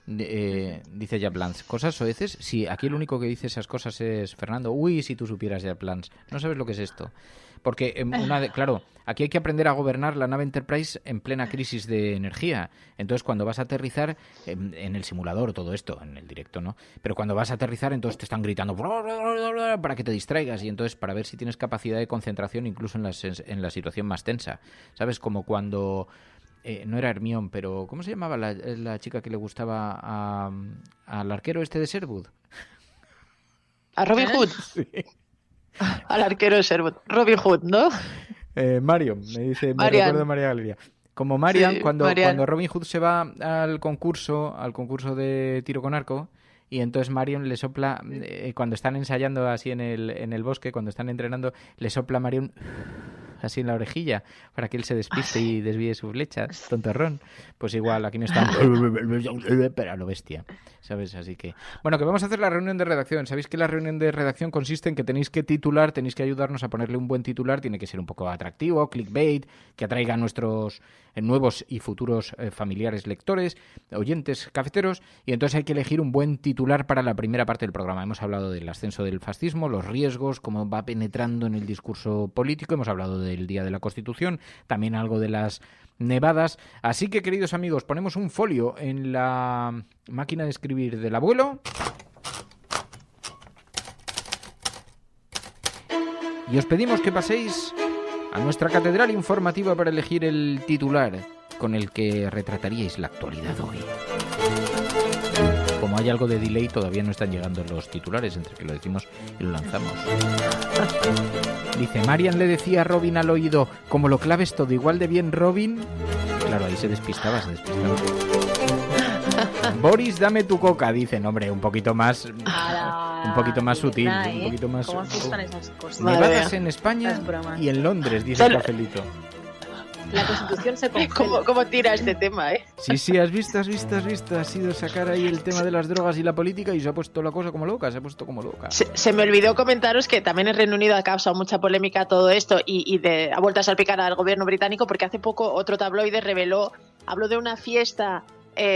Dice Japlans, ¿cosas soeces? Sí, aquí el único que dice esas cosas es Fernando. Uy, si tú supieras, Japlans, no sabes lo que es esto. Porque, claro, aquí hay que aprender a gobernar la nave Enterprise en plena crisis de energía. Entonces, cuando vas a aterrizar, en el simulador, todo esto, en el directo, ¿no? Pero cuando vas a aterrizar, entonces te están gritando para que te distraigas. Y entonces, para ver si tienes capacidad de concentración incluso en la situación más tensa. ¿Sabes? Como cuando... no era Hermione, pero ¿cómo se llamaba la chica que le gustaba al arquero este de Sherwood? ¿A Robin Hood? Sí. Al arquero de Sherwood. Robin Hood, ¿no? Marion, me recuerdo María Galería. Como Marion, sí, cuando Robin Hood se va al concurso de tiro con arco, y entonces Marion le sopla, cuando están ensayando así en el bosque, cuando están entrenando, le sopla Marion así en la orejilla para que él se despiste y desvíe su flecha, tontorrón. Pues igual, aquí me están pero a lo bestia, ¿sabes? Así que, bueno, que vamos a hacer la reunión de redacción. Sabéis que la reunión de redacción consiste en que tenéis que titular, tenéis que ayudarnos a ponerle un buen titular, tiene que ser un poco atractivo, clickbait, que atraiga a nuestros nuevos y futuros familiares lectores, oyentes cafeteros, y entonces hay que elegir un buen titular para la primera parte del programa. Hemos hablado del ascenso del fascismo, los riesgos, cómo va penetrando en el discurso político, hemos hablado del Día de la Constitución, también algo de las nevadas. Así que, queridos amigos, ponemos un folio en la máquina de escribir del abuelo y os pedimos que paséis a nuestra catedral informativa para elegir el titular con el que retrataríais la actualidad hoy. Como hay algo de delay, todavía no están llegando los titulares, entre que lo decimos y lo lanzamos. Dice, Marian le decía a Robin al oído, como lo claves todo igual de bien, Robin. Claro, ahí se despistaba. Boris, dame tu coca, dicen, hombre, un poquito más sutil, un poquito más... ¿Cómo asustan esas cosas? Nevadas en España y en Londres, dice el Cafelito. La Constitución se congela. ¿Cómo tira este tema, eh? Sí, has visto. Ha sido sacar ahí el tema de las drogas y la política y se ha puesto la cosa como loca, Se me olvidó comentaros que también el Reino Unido ha causado mucha polémica todo esto y ha vuelto a salpicar al gobierno británico porque hace poco otro tabloide habló de una fiesta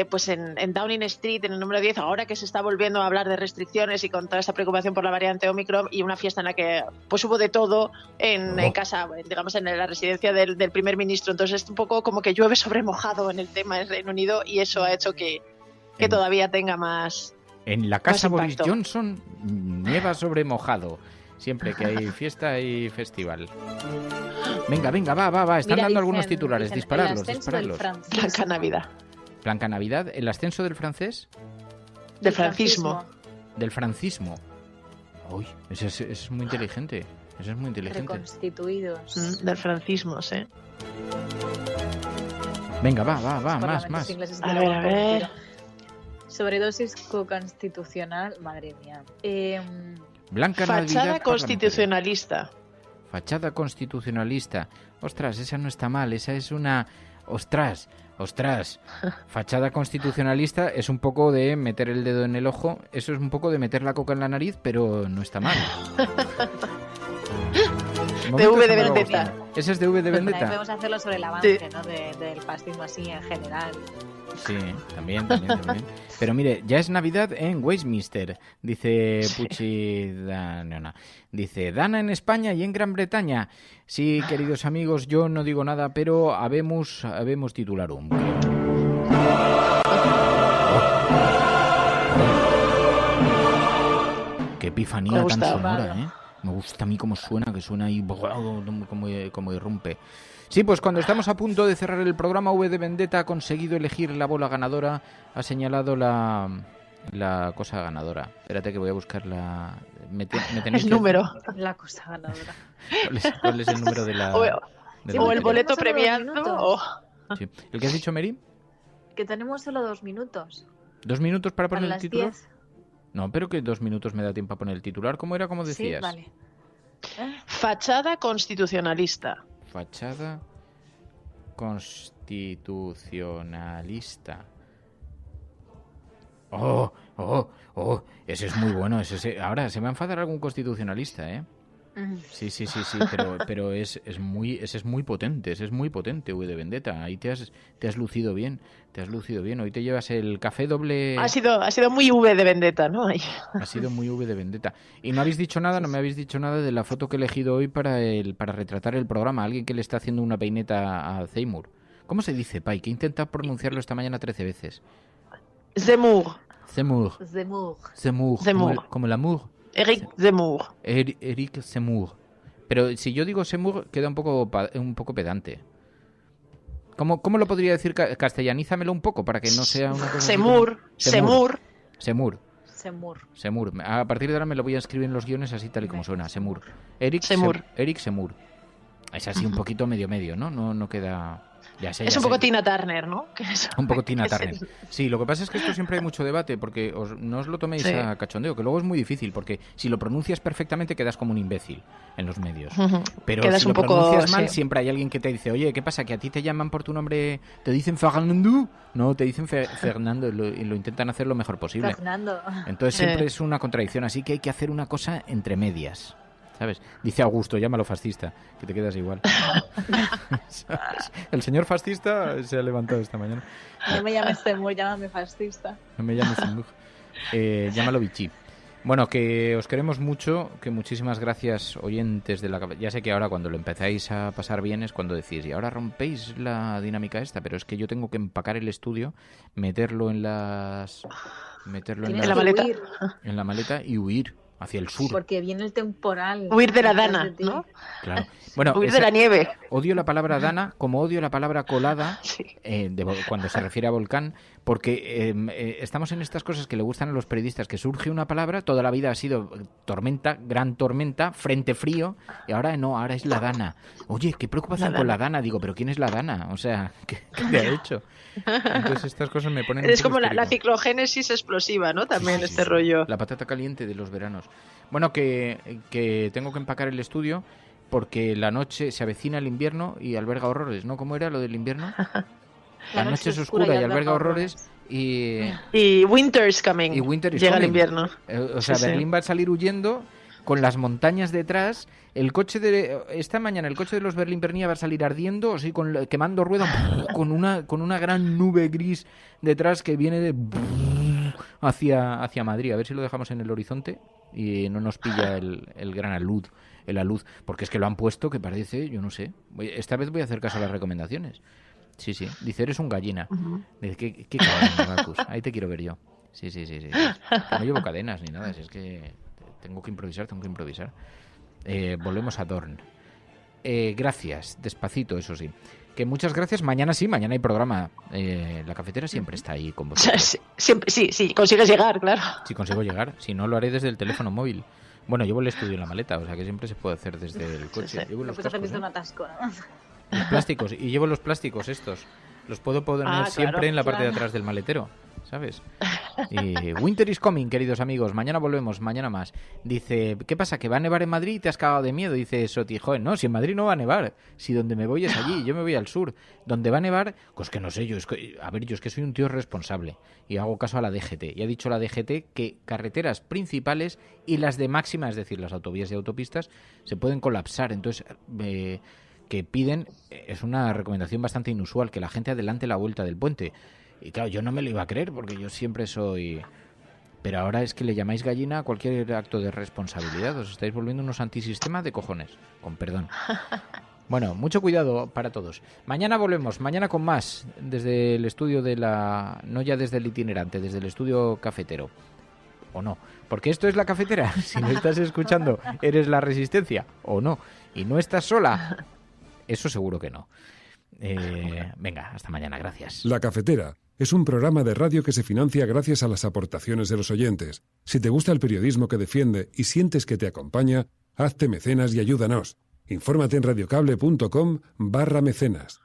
pues en Downing Street, en el número 10, ahora que se está volviendo a hablar de restricciones y con toda esta preocupación por la variante Omicron, y una fiesta en la que pues hubo de todo en casa, digamos, en la residencia del primer ministro. Entonces es un poco como que llueve sobre mojado en el tema del Reino Unido y eso ha hecho que todavía tenga más. En la casa Boris Johnson nieva sobre mojado. Siempre que hay fiesta hay festival. Venga, va. Están dando algunos titulares. Disparadlos. Blanca Navidad. Blanca Navidad. ¿El ascenso del francés? Del francismo. Del francismo. Uy, ese es muy inteligente. Ese es muy inteligente. Reconstituidos. Del francismo, sí. Venga, va, más. A ver. Sobredosis constitucional, madre mía. Blanca Navidad. Fachada constitucionalista. Fachada constitucionalista. Ostras, esa no está mal, esa es una... Ostras. Fachada constitucionalista es un poco de meter el dedo en el ojo, eso es un poco de meter la coca en la nariz, pero no está mal. De V de Vendetta. ¿Ese es de V de Vendetta? Podemos hacerlo sobre el avance, ¿no? Del fascismo así en general. Sí, también. Pero mire, ya es Navidad en Westminster, dice Pucci Dana. Dice, Dana en España y en Gran Bretaña. Sí, queridos amigos, yo no digo nada, pero habemos titularum. Qué epifanía tan sonora, ¿eh? Me gusta a mí cómo suena, que suena ahí como irrumpe. Sí, pues cuando estamos a punto de cerrar el programa, V de Vendetta ha conseguido elegir la bola ganadora, ha señalado la cosa ganadora. Espérate que voy a buscar la... el número. La cosa ganadora. ¿Cuál es el número de la... o el boleto premiado. Sí. ¿El que has dicho, Mary? Que tenemos solo 2 minutos. ¿2 minutos para poner el titular? 10. No, pero que 2 minutos me da tiempo a poner el titular. ¿Cómo era? ¿Cómo decías? Sí, vale. Fachada constitucionalista. Fachada constitucionalista. Oh, ese es muy bueno. Ahora, se me va a enfadar algún constitucionalista, ¿eh? Sí, pero ese es muy potente, V de Vendetta. Ahí te has lucido bien, Hoy te llevas el café doble. Ha sido muy V de Vendetta, ¿no? Ha sido muy V de Vendetta. Y no me habéis dicho nada de la foto que he elegido hoy para retratar el programa. Alguien que le está haciendo una peineta a Seymour. ¿Cómo se dice, Pai? Que he intentado pronunciarlo esta mañana 13 veces. Zemmour. Como el amour. Eric Zemmour. Eric Zemmour. Pero si yo digo Zemmour, queda un poco pedante. ¿Cómo lo podría decir? Castellanízamelo un poco para que no sea una cosa... Semur. A partir de ahora me lo voy a escribir en los guiones así tal y como suena. Semur. Eric Semur. Es así un poquito medio, ¿no? No queda... Es un poco Tina Turner, ¿no? Un poco Tina Turner. Sí, lo que pasa es que esto siempre hay mucho debate porque no os lo toméis a cachondeo, que luego es muy difícil porque si lo pronuncias perfectamente quedas como un imbécil en los medios. Pero quedas si lo pronuncias mal siempre hay alguien que te dice, oye, ¿qué pasa? ¿Que a ti te llaman por tu nombre? ¿Te dicen Fernando? No, te dicen Fernando y lo intentan hacer lo mejor posible. Fernando. Entonces siempre es una contradicción, así que hay que hacer una cosa entre medias. ¿Sabes? Dice Augusto, llámalo fascista, que te quedas igual. El señor fascista se ha levantado esta mañana. No me llames Zemmour, llámame fascista. No me llames Zemmour. Llámalo Vichy. Bueno, que os queremos mucho, que muchísimas gracias, oyentes de la... Ya sé que ahora cuando lo empezáis a pasar bien es cuando decís, y ahora rompéis la dinámica esta, pero es que yo tengo que empacar el estudio, meterlo en la maleta. En la maleta y huir hacia el sur. Porque viene el temporal. Huir de la Dana, ¿no? Claro. Bueno, huir de la nieve. Odio la palabra Dana, como odio la palabra colada, cuando se refiere a volcán, porque estamos en estas cosas que le gustan a los periodistas, que surge una palabra, toda la vida ha sido tormenta, gran tormenta, frente frío, y ahora no, ahora es la Dana. Oye, qué preocupación con la Dana. Digo, ¿pero quién es la Dana? O sea, ¿qué te ha hecho? Entonces estas cosas me ponen... Es como la ciclogénesis explosiva, ¿no? También sí, rollo. La patata caliente de los veranos. Bueno, que tengo que empacar el estudio porque la noche se avecina el invierno y alberga horrores, ¿no? ¿Cómo era lo del invierno? La noche es oscura y alberga horrores y winter is coming. Y winter is llega coming. El invierno. O sea, sí, Berlín va a salir huyendo con las montañas detrás. Esta mañana el coche de los Berlín-Bernía va a salir ardiendo, así quemando ruedas con una gran nube gris detrás que viene hacia Madrid. A ver si lo dejamos en el horizonte y no nos pilla el gran alud, porque es que lo han puesto que parece, yo no sé. Esta vez voy a hacer caso a las recomendaciones. Sí. Dice, eres un gallina. Dice, ¿qué cadena, Marcus? Ahí te quiero ver yo. Sí. No llevo cadenas ni nada, es que tengo que improvisar. volvemos a Dorn. Gracias, despacito, eso sí. Que muchas gracias. Mañana sí, mañana hay programa. La cafetera siempre está ahí con vosotros. Sí, consigues llegar, claro. Si consigo llegar, si no lo haré desde el teléfono móvil. Bueno, llevo el estudio en la maleta, o sea que siempre se puede hacer desde el coche. Llevo los cascos, un atasco, ¿no? Los plásticos, y llevo los plásticos estos. Los puedo poner siempre en la parte de atrás del maletero, ¿sabes? Y Winter is coming, queridos amigos. Mañana volvemos, mañana más. Dice, ¿qué pasa? ¿Que va a nevar en Madrid y te has cagado de miedo? Dice Soti, joder, no, si en Madrid no va a nevar. Si donde me voy es allí, yo me voy al sur. Donde va a nevar, pues que no sé, yo es que soy un tío responsable y hago caso a la DGT. Y ha dicho la DGT que carreteras principales y las de máxima, es decir, las autovías y autopistas, se pueden colapsar. Entonces, que piden, es una recomendación bastante inusual, que la gente adelante la vuelta del puente. Y claro, yo no me lo iba a creer porque yo siempre soy... Pero ahora es que le llamáis gallina a cualquier acto de responsabilidad. Os estáis volviendo unos antisistemas de cojones. Con perdón. Bueno, mucho cuidado para todos. Mañana volvemos, mañana con más. Desde el estudio de la... No ya desde el itinerante, desde el estudio cafetero. O no. Porque esto es la cafetera. Si no estás escuchando, eres la resistencia. O no. Y no estás sola. Eso seguro que no. Venga, hasta mañana, gracias. La Cafetera es un programa de radio que se financia gracias a las aportaciones de los oyentes. Si te gusta el periodismo que defiende y sientes que te acompaña, hazte mecenas y ayúdanos. Infórmate en radiocable.com/mecenas.